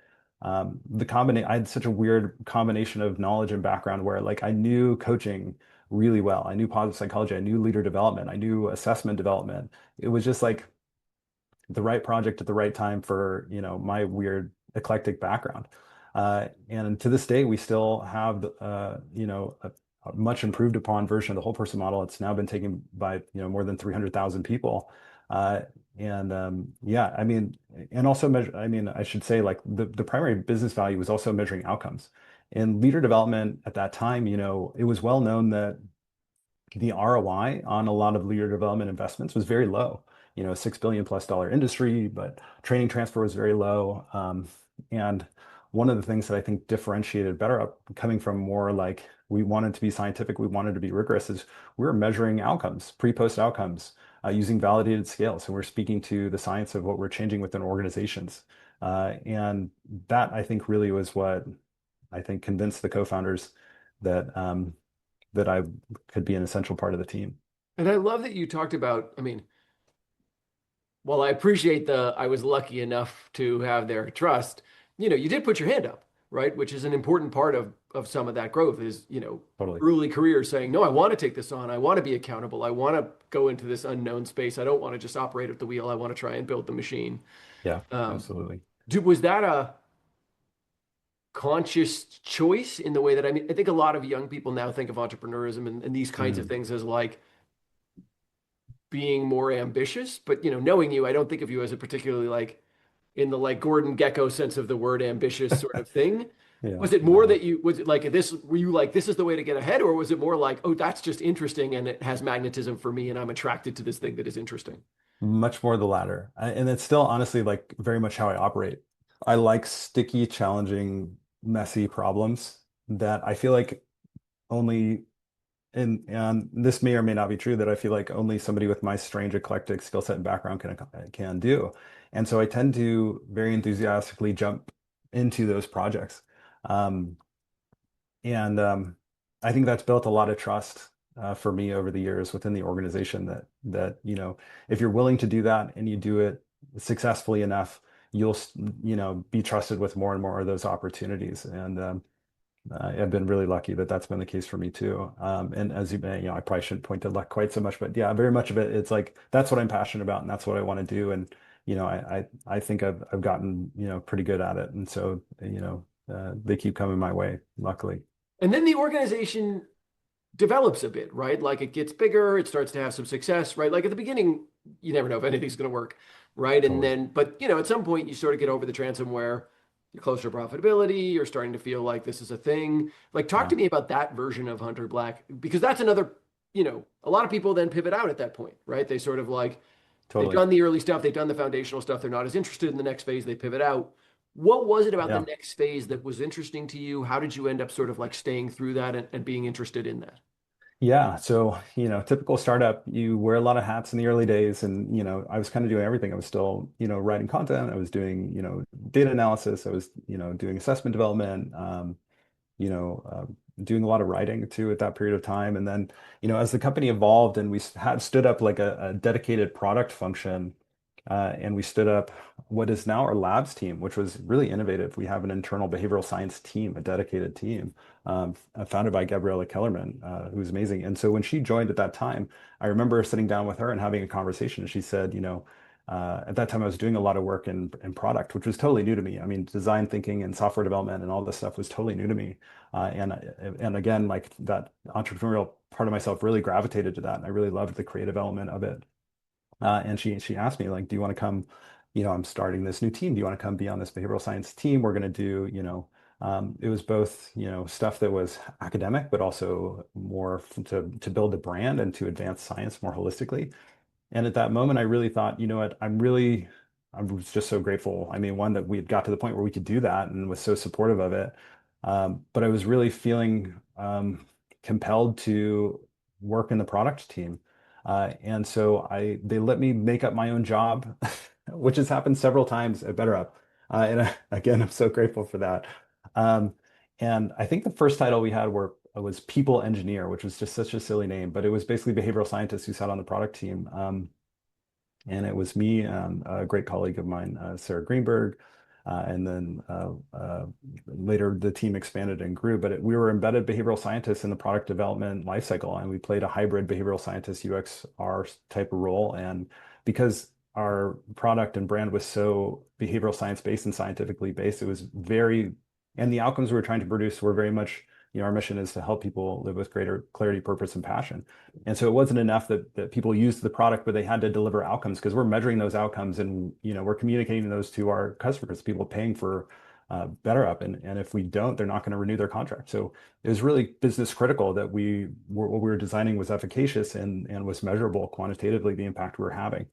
the combination, I had such a weird combination of knowledge and background where like I knew coaching really well. I knew positive psychology, I knew leader development, I knew assessment development. It was just like the right project at the right time for, my weird eclectic background. And to this day, we still have, a much improved upon version of the whole person model. It's now been taken by, more than 300,000 people. Uh, and yeah, I mean, and also measure, I mean, I should say like the primary business value was also measuring outcomes. In leader development at that time, it was well known that the ROI on a lot of leader development investments was very low. $6 billion+ industry, but training transfer was very low. And one of the things that I think differentiated BetterUp, coming from more like we wanted to be scientific, we wanted to be rigorous, is we were measuring outcomes, pre-post outcomes, using validated scales. So we're speaking to the science of what we're changing within organizations. And that I think really was what I think convinced the co-founders that that I could be an essential part of the team. And I love that you talked about, I mean, well, I appreciate the I was lucky enough to have their trust. You did put your hand up, right? Which is an important part of some of that growth is, Totally. early career saying, no, I want to take this on. I want to be accountable. I want to go into this unknown space. I don't want to just operate at the wheel. I want to try and build the machine. Yeah, Um, absolutely. was that a conscious choice in the way that, I mean, I think a lot of young people now think of entrepreneurism and these kinds of Mm. things as like being more ambitious, but knowing you, I don't think of you as a particularly like in the like Gordon Gekko sense of the word ambitious sort of thing. Yeah, Was it more no. that was it like this, were you like, this is the way to get ahead, or was it more like, oh, that's just interesting and it has magnetism for me and I'm attracted to this thing that is interesting? Much more the latter. And it's still honestly like very much how I operate. I like sticky, challenging, messy problems that I feel like only and this may or may not be true that I feel like only somebody with my strange eclectic skill set and background can do. And so I tend to very enthusiastically jump into those projects. Um, and I think that's built a lot of trust for me over the years within the organization that if you're willing to do that and you do it successfully enough, you'll be trusted with more and more of those opportunities. And I've been really lucky that that's been the case for me too. And as you may, I probably shouldn't point to luck quite so much, but yeah, very much of it. It's like that's what I'm passionate about, and that's what I want to do. And I think I've gotten pretty good at it, and so they keep coming my way, luckily. And then the organization develops a bit, right? Like it gets bigger, it starts to have some success, right? Like at the beginning, you never know if anything's going to work, right? And Totally. then, but at some point, you sort of get over the transom where you're closer to profitability, you're starting to feel like this is a thing. Like, talk Yeah, to me about that version of Hunter Black, because that's another, a lot of people then pivot out at that point, right? They sort of like, they've totally. done the early stuff, they've done the foundational stuff, they're not as interested in the next phase, they pivot out. What was it about the Yeah. next phase that was interesting to you? How did you end up sort of like staying through that and being interested in that? Yeah. So, typical startup, you wear a lot of hats in the early days. And, I was kind of doing everything. I was still, writing content. I was doing, data analysis. I was, doing assessment development. You know, doing a lot of writing too at that period of time. And then, as the company evolved and we had stood up like a dedicated product function, and we stood up what is now our labs team, which was really innovative. We have an internal behavioral science team, a dedicated team, founded by Gabriella Kellerman, who's amazing. And so when she joined at that time, I remember sitting down with her and having a conversation. And she said, at that time I was doing a lot of work in product, which was totally new to me. I mean, design thinking and software development and all this stuff was totally new to me. And again, like that entrepreneurial part of myself really gravitated to that. And I really loved the creative element of it. And she asked me like, do you want to come, I'm starting this new team. Do you want to come be on this behavioral science team? We're going to do, it was both, stuff that was academic, but also more to build the brand and to advance science more holistically. And at that moment, I really thought, you know what, I was just so grateful. I mean, one, that we had got to the point where we could do that and was so supportive of it. But I was really feeling compelled to work in the product team. And so they let me make up my own job, which has happened several times at BetterUp. Again, I'm so grateful for that. Um, and I think the first title we had was people engineer, which was just such a silly name, but it was basically behavioral scientists who sat on the product team. And it was me and a great colleague of mine, Sarah Greenberg. And then later the team expanded and grew, but we were embedded behavioral scientists in the product development lifecycle, and we played a hybrid behavioral scientist UXR type of role. And because our product and brand was so behavioral science based and scientifically based, it was and the outcomes we were trying to produce were very much, our mission is to help people live with greater clarity, purpose, and passion. And so it wasn't enough that people used the product, but they had to deliver outcomes because we're measuring those outcomes and we're communicating those to our customers, people paying for BetterUp. And if we don't, they're not going to renew their contract. So it was really business critical that what we were designing was efficacious and was measurable quantitatively, the impact we were having.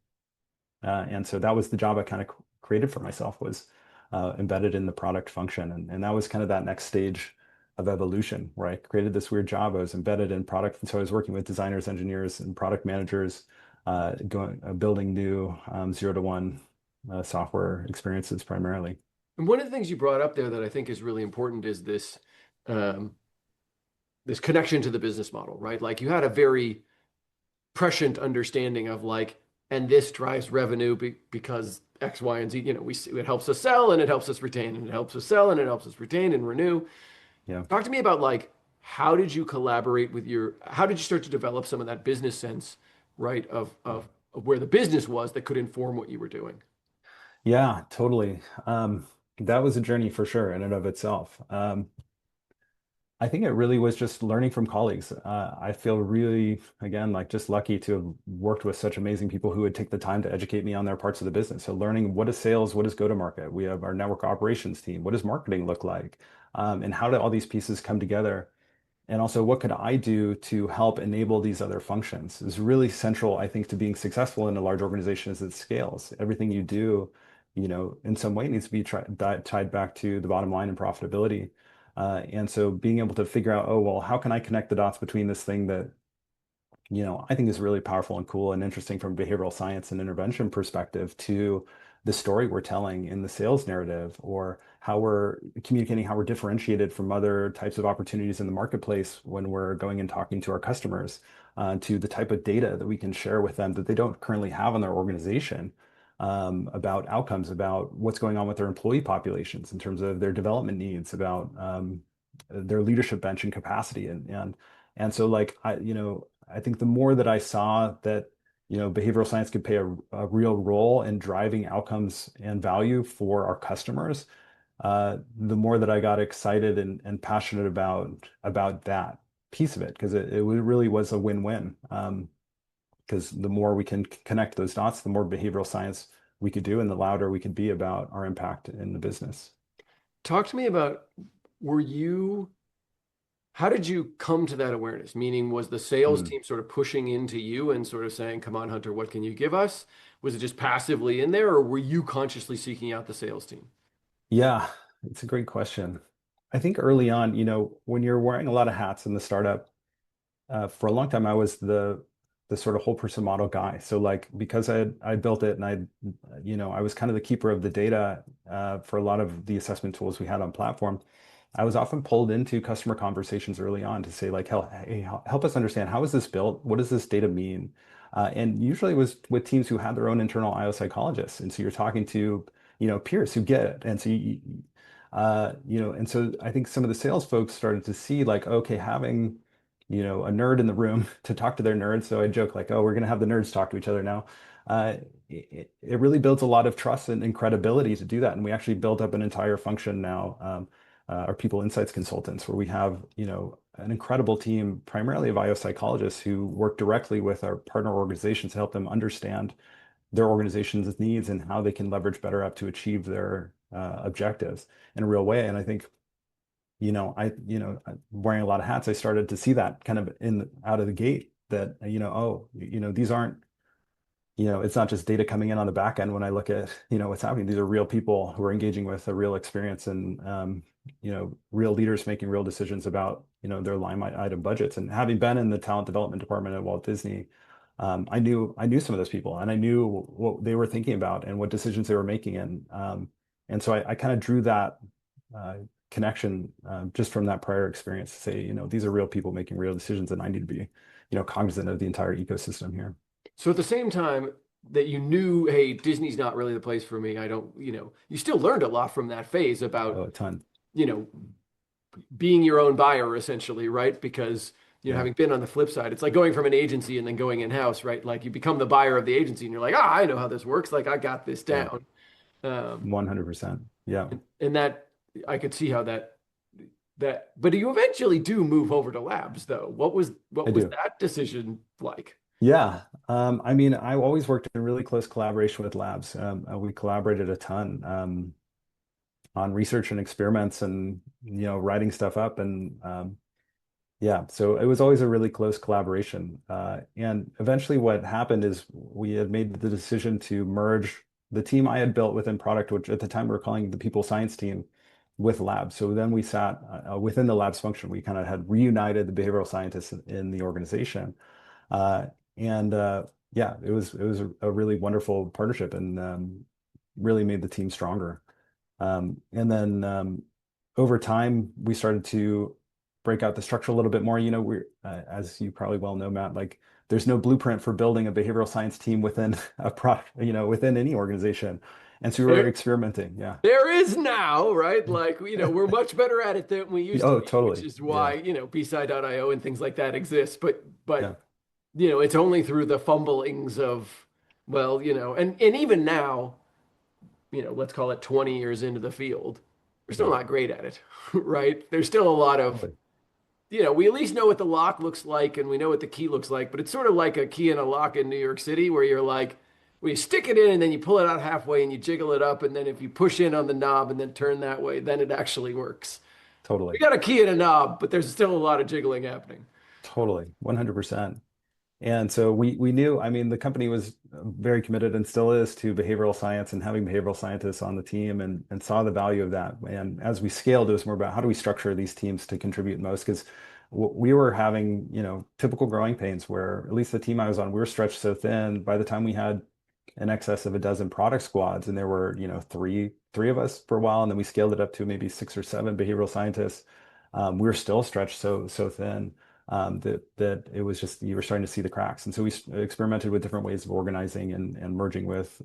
And so that was the job I kind of created for myself, was embedded in the product function. And that was kind of that next stage of evolution where I created this weird job. I was embedded in product. And so I was working with designers, engineers, and product managers, building new 0 to 1 software experiences primarily. And one of the things you brought up there that I think is really important is this, um, this connection to the business model, right? Like you had a very prescient understanding of like, and this drives revenue because X, Y, and Z. It helps us sell and it helps us retain, and it helps us sell and it helps us retain and renew. Yeah. Talk to me about like how did you collaborate with how did you start to develop some of that business sense, right? Of where the business was that could inform what you were doing. Yeah, totally. That was a journey for sure in and of itself. I think it really was just learning from colleagues. I feel really, again, like just lucky to have worked with such amazing people who would take the time to educate me on their parts of the business. So learning what is sales, what is go-to-market. We have our network operations team. What does marketing look like? And how do all these pieces come together? And also, what could I do to help enable these other functions is really central, I think, to being successful in a large organization as it scales. Everything you do, in some way needs to be tied back to the bottom line and profitability. And so being able to figure out, oh, well, how can I connect the dots between this thing that I think is really powerful and cool and interesting from a behavioral science and intervention perspective to the story we're telling in the sales narrative or how we're communicating how we're differentiated from other types of opportunities in the marketplace when we're going and talking to our customers, to the type of data that we can share with them that they don't currently have in their organization, about outcomes, about what's going on with their employee populations in terms of their development needs, about their leadership bench and capacity. And so like I think the more that I saw that, behavioral science could play a real role in driving outcomes and value for our customers, the more that I got excited and passionate about that piece of it, because it really was a win-win. Because the more we can connect those dots, the more behavioral science we could do, and the louder we could be about our impact in the business. Talk to me about were you how did you come to that awareness? Meaning, was the sales Mm. team sort of pushing into you and sort of saying, "Come on, Hunter, what can you give us?" Was it just passively in there, or were you consciously seeking out the sales team? Yeah, it's a great question. I think early on, when you're wearing a lot of hats in the startup, for a long time, I was the sort of whole person model guy. So like because I built it and I was kind of the keeper of the data, for a lot of the assessment tools we had on platform. I was often pulled into customer conversations early on to say like, hey, help us understand how is this built? What does this data mean? And usually it was with teams who had their own internal IO psychologists. And so you're talking to, peers who get it. And so and so I think some of the sales folks started to see like, okay, having a nerd in the room to talk to their nerds. So I joke like, oh, we're going to have the nerds talk to each other now. It really builds a lot of trust and credibility to do that. And we actually built up an entire function now, our people insights consultants, where we have, an incredible team, primarily of IO psychologists who work directly with our partner organizations to help them understand their organization's needs and how they can leverage BetterUp to achieve their objectives in a real way. And I think wearing a lot of hats, I started to see that kind of out of the gate that, oh, these aren't, it's not just data coming in on the back end when I look at, what's happening. These are real people who are engaging with a real experience and, real leaders making real decisions about, their line item budgets. And having been in the talent development department at Walt Disney, I knew some of those people and I knew what they were thinking about and what decisions they were making. And so I kind of drew that uh, connection, just from that prior experience to say, these are real people making real decisions and I need to be, cognizant of the entire ecosystem here. So at the same time that you knew, hey, Disney's not really the place for me. I don't, you still learned a lot from that phase about, Oh, a ton. you know, being your own buyer essentially, right? Because, Yeah, having been on the flip side, it's like going from an agency and then going in-house, right? Like you become the buyer of the agency and you're like, I know how this works. Like I got this yeah, down. Um, 100%. Yeah, and that I could see how but you eventually do move over to labs though. I What was do. that decision like? Yeah. I mean, I always worked in really close collaboration with labs. We collaborated a ton, on research and experiments and, writing stuff up. And yeah, so it was always a really close collaboration. And eventually what happened is we had made the decision to merge the team I had built within product, which at the time we were calling the people science team, with labs. So then we sat, within the labs function. We kind of had reunited the behavioral scientists in the organization. Uh, and yeah, it was a really wonderful partnership and, really made the team stronger. And then over time, we started to break out the structure a little bit more. We're as you probably well know, Matt, like there's no blueprint for building a behavioral science team within a product, within any organization. And so we were There, experimenting. Yeah. there is now, right? Like, we're much better at it than we used to Oh, be, which totally. is Yeah. why, BSci.io and things like that exist. But Yeah. it's only through the fumblings of, well, and even now, let's call it 20 years into the field, we're still Yeah. not great at it, right? There's still a lot of, Totally. we at least know what the lock looks like and we know what the key looks like, but it's sort of like a key and a lock in New York City where you're like, well, you stick it in and then you pull it out halfway and you jiggle it up. And then if you push in on the knob and then turn that way, then it actually works. We Totally. got a key and a knob, but there's still a lot of jiggling happening. Totally. 100%. And so we knew, I mean, the company was very committed and still is to behavioral science and having behavioral scientists on the team and saw the value of that. And as we scaled, it was more about how do we structure these teams to contribute most? Because we were having, typical growing pains where at least the team I was on, we were stretched so thin. By the time we had in excess of a dozen product squads, and there were, three of us for a while, and then we scaled it up to maybe 6 or 7 behavioral scientists. We were still stretched so thin that it was just you were starting to see the cracks. And so we experimented with different ways of organizing and merging with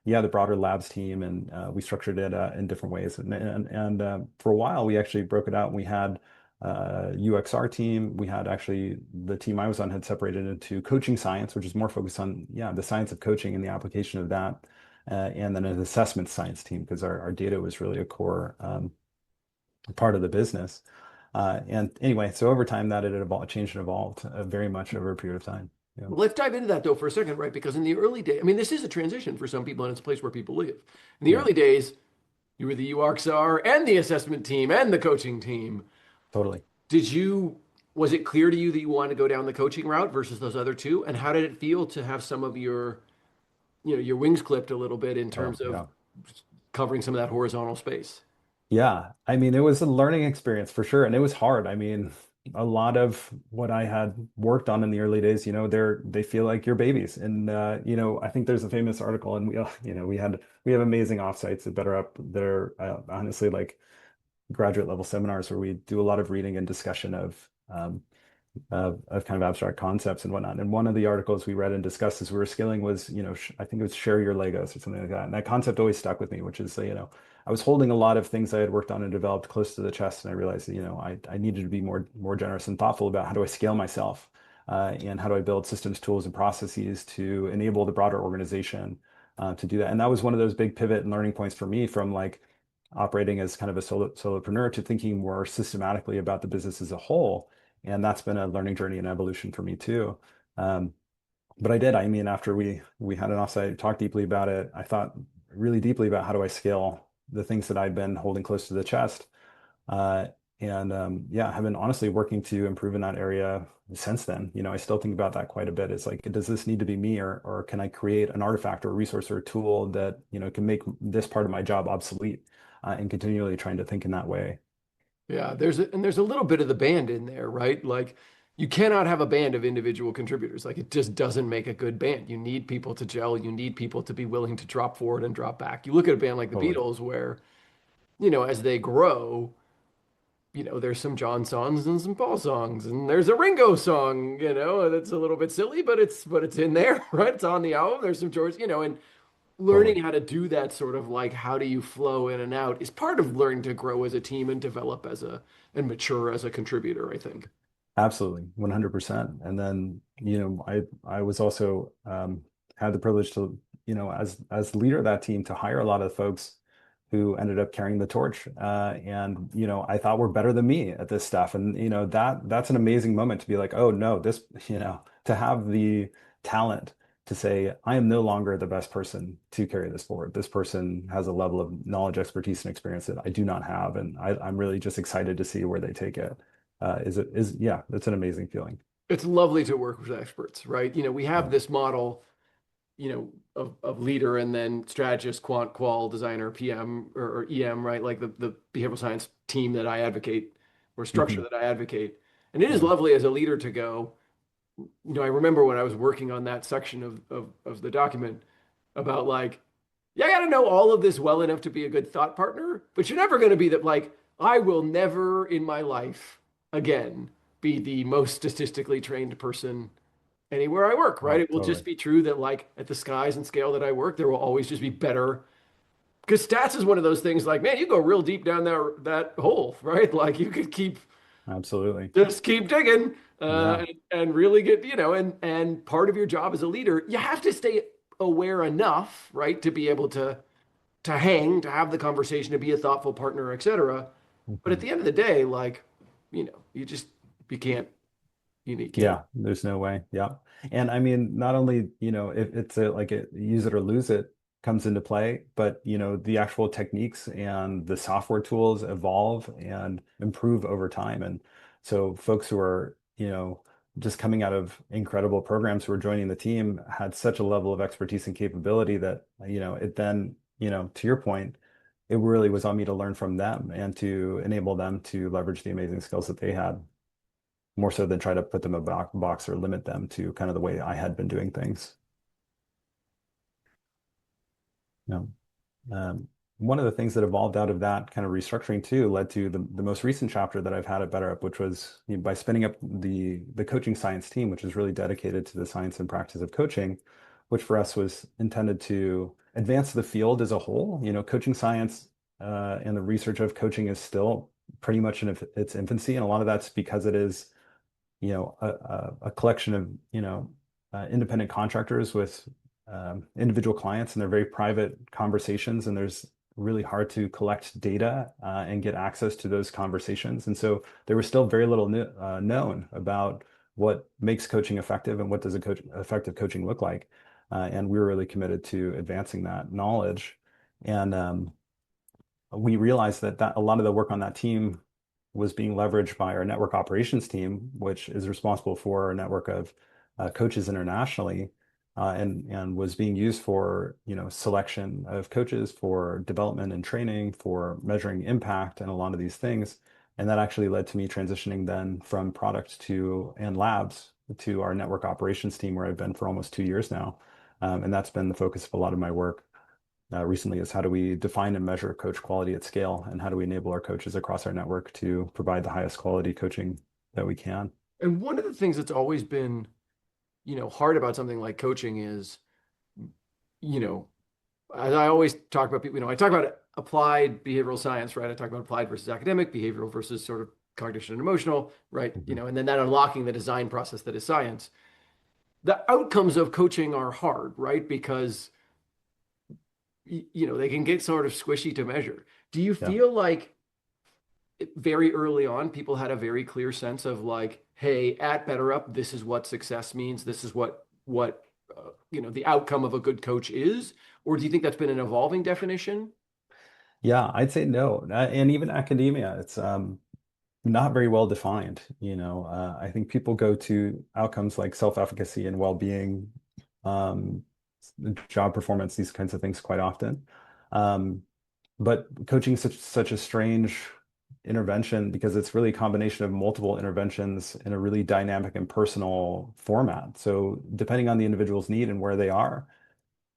yeah, the broader labs team, and we structured it in different ways. And for a while, we actually broke it out, and we had UXR team. We had actually the team I was on had separated into coaching science, which is more focused on, yeah, the science of coaching and the application of that. And then an assessment science team, because our data was really a core part of the business. And anyway, so over time that it evolved, changed and evolved very much over a period of time. Yeah, Well, let's dive into that though for a second, right? Because in the early days, I mean, this is a transition for some people and it's a place where people live. In the yeah, early days, you were the UXR and the assessment team and the coaching team. totally. Did you, was it clear to you that you wanted to go down the coaching route versus those other two? And how did it feel to have some of your wings clipped a little bit in Oh, terms of yeah. covering some of that horizontal space? Yeah, I mean, it was a learning experience for sure, and it was hard. I mean, a lot of what I had worked on in the early days, they feel like your babies, and I think there's a famous article, and we have amazing offsites at BetterUp that are honestly like graduate level seminars where we do a lot of reading and discussion of kind of abstract concepts and whatnot. And one of the articles we read and discussed as we were scaling was, I think it was share your Legos or something like that. And that concept always stuck with me, which is, I was holding a lot of things I had worked on and developed close to the chest, and I realized that, I needed to be more generous and thoughtful about how do I scale myself, and how do I build systems, tools, and processes to enable the broader organization to do that. And that was one of those big pivot and learning points for me from like operating as kind of a solopreneur to thinking more systematically about the business as a whole. And that's been a learning journey and evolution for me too. Um, but I did. I mean, after we had an offsite, talked deeply about it. I thought really deeply about how do I scale the things that I'd been holding close to the chest. Uh, and yeah, have been honestly working to improve in that area since then. I still think about that quite a bit. It's like, does this need to be me, or can I create an artifact or a resource or a tool that, can make this part of my job obsolete, and continually trying to think in that way. Yeah, there's a little bit of the band in there, right? Like you cannot have a band of individual contributors. Like it just doesn't make a good band. You need people to gel. You need people to be willing to drop forward and drop back. You look at a band like the Totally. Beatles where, as they grow, there's some John songs and some Paul songs, and there's a Ringo song, that's a little bit silly, but it's in there, right? It's on the album. There's some George, and Totally. learning how to do that sort of like how do you flow in and out is part of learning to grow as a team and develop and mature as a contributor, I think. Absolutely, 100%. And then, I was also had the privilege to, as the leader of that team, to hire a lot of the folks who ended up carrying the torch. And, I thought were better than me at this stuff. And, that's an amazing moment to be like, oh no, this, to have the talent to say, I am no longer the best person to carry this forward. This person has a level of knowledge, expertise, and experience that I do not have. And I'm really just excited to see where they take it. Yeah, that's an amazing feeling. It's lovely to work with experts, right? We have Yeah. this model, of leader and then strategist, quant, qual, designer, PM or EM, right? Like the behavioral science team that I advocate or structure Hmm. that I advocate. And it is Yeah. lovely as a leader to go, I remember when I was working on that section of the document about like, yeah, I got to know all of this well enough to be a good thought partner, but you're never going to be that like, I will never in my life again, be the most statistically trained person anywhere I work, right? Oh, It will totally. just be true that like at the size and scale that I work, there will always just be better because stats is one of those things like, man, you go real deep down that hole, right? Like you could keep Absolutely. just keep digging Yeah. and really get, and part of your job as a leader, you have to stay aware enough, right, to be able to hang, to have the conversation, to be a thoughtful partner, etc. But at Mhm. the end of the day, like, you just you can't you can't. Yeah, there's no way. Yeah. And I mean, not only, if it's like a use it or lose it comes into play, but the actual techniques and the software tools evolve and improve over time. And so folks who are, just coming out of incredible programs who are joining the team had such a level of expertise and capability that, it then, to your point, it really was on me to learn from them and to enable them to leverage the amazing skills that they had more so than try to put them in a box or limit them to kind of the way I had been doing things. You know, um, one of the things that evolved out of that kind of restructuring too led to the most recent chapter that I've had at BetterUp, which was by spinning up the coaching science team, which is really dedicated to the science and practice of coaching, which for us was intended to advance the field as a whole. Coaching science and the research of coaching is still pretty much in its infancy, and a lot of that's because it is a collection of, independent contractors with individual clients, and they're very private conversations, and there's really hard to collect data and get access to those conversations. And so there was still very little known about what makes coaching effective and what does effective coaching look like. And we were really committed to advancing that knowledge. And we realized that a lot of the work on that team was being leveraged by our network operations team, which is responsible for our network of coaches internationally, and was being used for selection of coaches, for development and training, for measuring impact, and a lot of these things. And that actually led to me transitioning then from product to and labs to our network operations team, where I've been for almost 2 years now. And that's been the focus of a lot of my work recently, is how do we define and measure coach quality at scale, and how do we enable our coaches across our network to provide the highest quality coaching that we can. And one of the things that's always been, hard about something like coaching is, you know, as I always talk about people, I talk about applied behavioral science, right? I talk about applied versus academic, behavioral versus sort of cognition and emotional, right? Mhm. And then that unlocking the design process that is science. The outcomes of coaching are hard, right? Because they can get sort of squishy to measure. Do you Yeah. feel like very early on, people had a very clear sense of like, hey, at BetterUp, this is what success means. This is what the outcome of a good coach is? Or do you think that's been an evolving definition? Yeah, I'd say no. And even academia, it's not very well defined. I think people go to outcomes like self-efficacy and well-being, um, job performance, these kinds of things quite often. Um, but coaching is such a strange intervention because it's really a combination of multiple interventions in a really dynamic and personal format. So depending on the individual's need and where they are,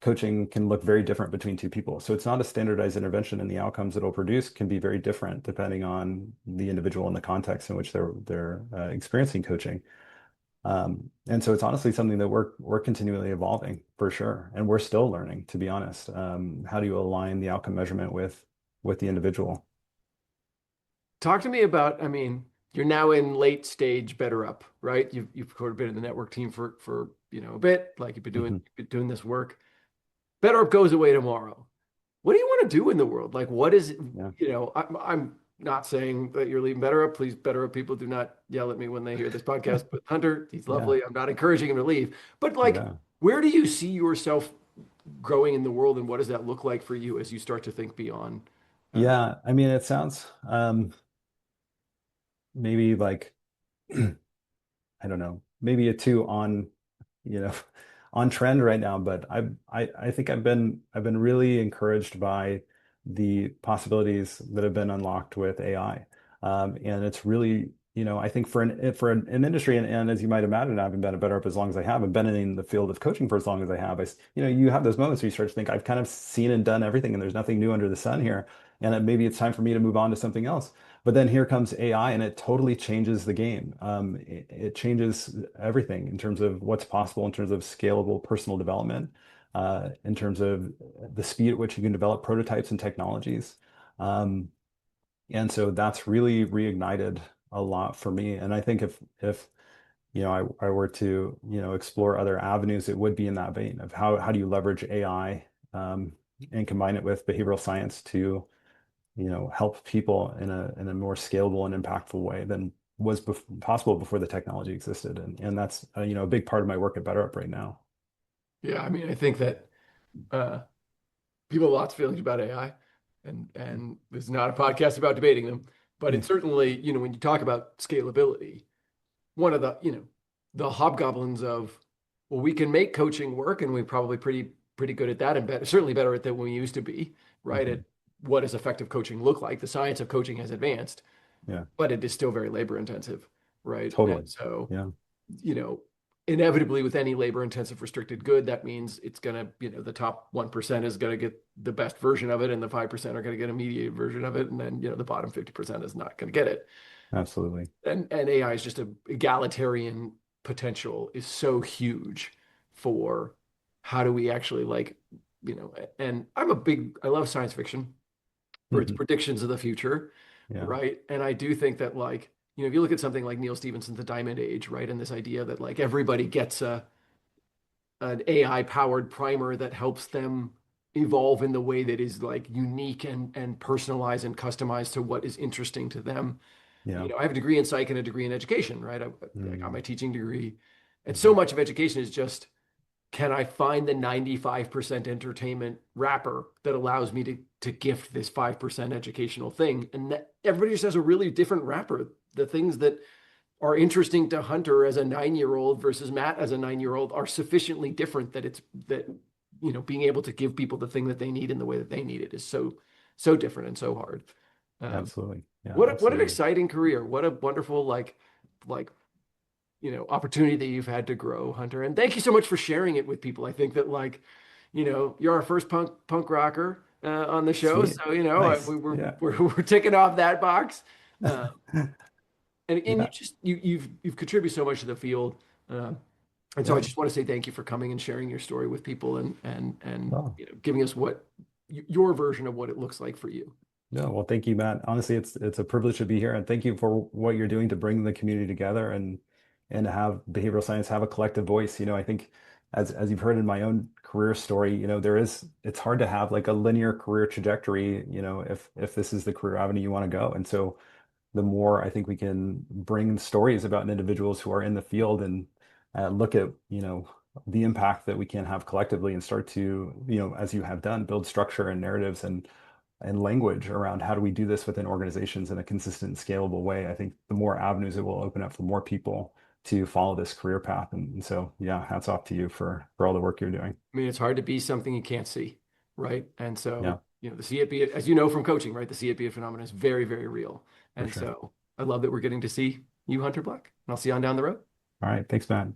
coaching can look very different between two people. So it's not a standardized intervention, and the outcomes it'll produce can be very different depending on the individual and the context in which they're experiencing coaching. And so it's honestly something that we're continually evolving for sure, and we're still learning, to be honest. How do you align the outcome measurement with the individual? Talk to me about, I mean, you're now in late stage BetterUp, right? You've sort of been in the network team for a bit, like Mhm. you've been doing this work. BetterUp goes away tomorrow. What do you want to do in the world? Like, what is, Yeah, I'm not saying that you're leaving BetterUp. Please, BetterUp people do not yell at me when they hear this podcast. But Hunter, he's yeah, lovely. I'm not encouraging him to leave. But like, yeah, where do you see yourself growing in the world, and what does that look like for you as you start to think beyond? Uh, yeah. I mean, it sounds maybe like I don't know, maybe a two on, you know, on trend right now. But I think I've been really encouraged by the possibilities that have been unlocked with AI. And it's really, I think for an industry, and as you might imagine, I haven't been a better up as long as I have, and been in the field of coaching for as long as I have. You have those moments where you start to think, I've kind of seen and done everything, and there's nothing new under the sun here, and maybe it's time for me to move on to something else. But then here comes AI, and it totally changes the game. It changes everything in terms of what's possible, in terms of scalable personal development, in terms of the speed at which you can develop prototypes and technologies. Um, and so that's really reignited a lot for me. And I think if I were to, explore other avenues, it would be in that vein of how do you leverage AI, and combine it with behavioral science to, help people in a more scalable and impactful way than was possible before the technology existed. And that's, a big part of my work at BetterUp right now. Yeah, I mean, I think that uh, people have lots of feelings about AI, and this is not a podcast about debating them, but Yeah. it's certainly, when you talk about scalability, one of the, the hobgoblins of, well, we can make coaching work, and we're probably pretty good at that, and better, certainly better at that than we used to be, right? At Mhm. what does effective coaching look like? The science of coaching has advanced, Yeah, but it is still very labor intensive, right? And totally. so, Yeah, you know, inevitably with any labor intensive restricted good, that means it's going to, the top 1% is going to get the best version of it, and the 5% are going to get a mediated version of it. And then, the bottom 50% is not going to get it. absolutely. And AI is just a egalitarian potential is so huge for how do we actually and I love science fiction for its Mhm. predictions of the future, Yeah, right? And I do think that if you look at something like Neil Stephenson's The Diamond Age, right? And this idea that everybody gets an AI powered primer that helps them evolve in the way that is unique and personalized and customized to what is interesting to them. yeah. I have a degree in psych and a degree in education, right? I got Mm, my teaching degree. And so mhm. much of education is just, can I find the 95% entertainment wrapper that allows me to gift this 5% educational thing? And that everybody just has a really different wrapper. The things that are interesting to Hunter as a 9-year-old versus Matt as a 9-year-old are sufficiently different that being able to give people the thing that they need in the way that they need it is so different and so hard. Um, Absolutely. Yeah, what an absolutely. exciting career. What a wonderful like opportunity that you've had to grow, Hunter. And thank you so much for sharing it with people. I think that you're our first punk rocker on the show, Sweet. so Nice. we, Yeah. we're ticking off that box. Uh, and Yeah. you've contributed so much to the field. Um, and so I Yeah. just want to say thank you for coming and sharing your story with people and Well, giving us your version of what it looks like for you. no, well, thank you, Matt. Honestly, it's a privilege to be here, and thank you for what you're doing to bring the community together and to have behavioral science have a collective voice. I think as you've heard in my own career story, it's hard to have like a linear career trajectory, if this is the career avenue you want to go. And so the more I think we can bring stories about individuals who are in the field and look at, the impact that we can have collectively and start to, as you have done, build structure and narratives and language around how do we do this within organizations in a consistent, scalable way. I think the more avenues it will open up for more people to follow this career path. And so, yeah, hats off to you for all the work you're doing. I mean, it's hard to be something you can't see, right? And Yeah, so, the see it be it, as you know from coaching, right? The see it be it phenomenon is very, very real. for And sure. so I love that we're getting to see you, Hunter Black. And I'll see you on down the road. All right. Thanks, Matt.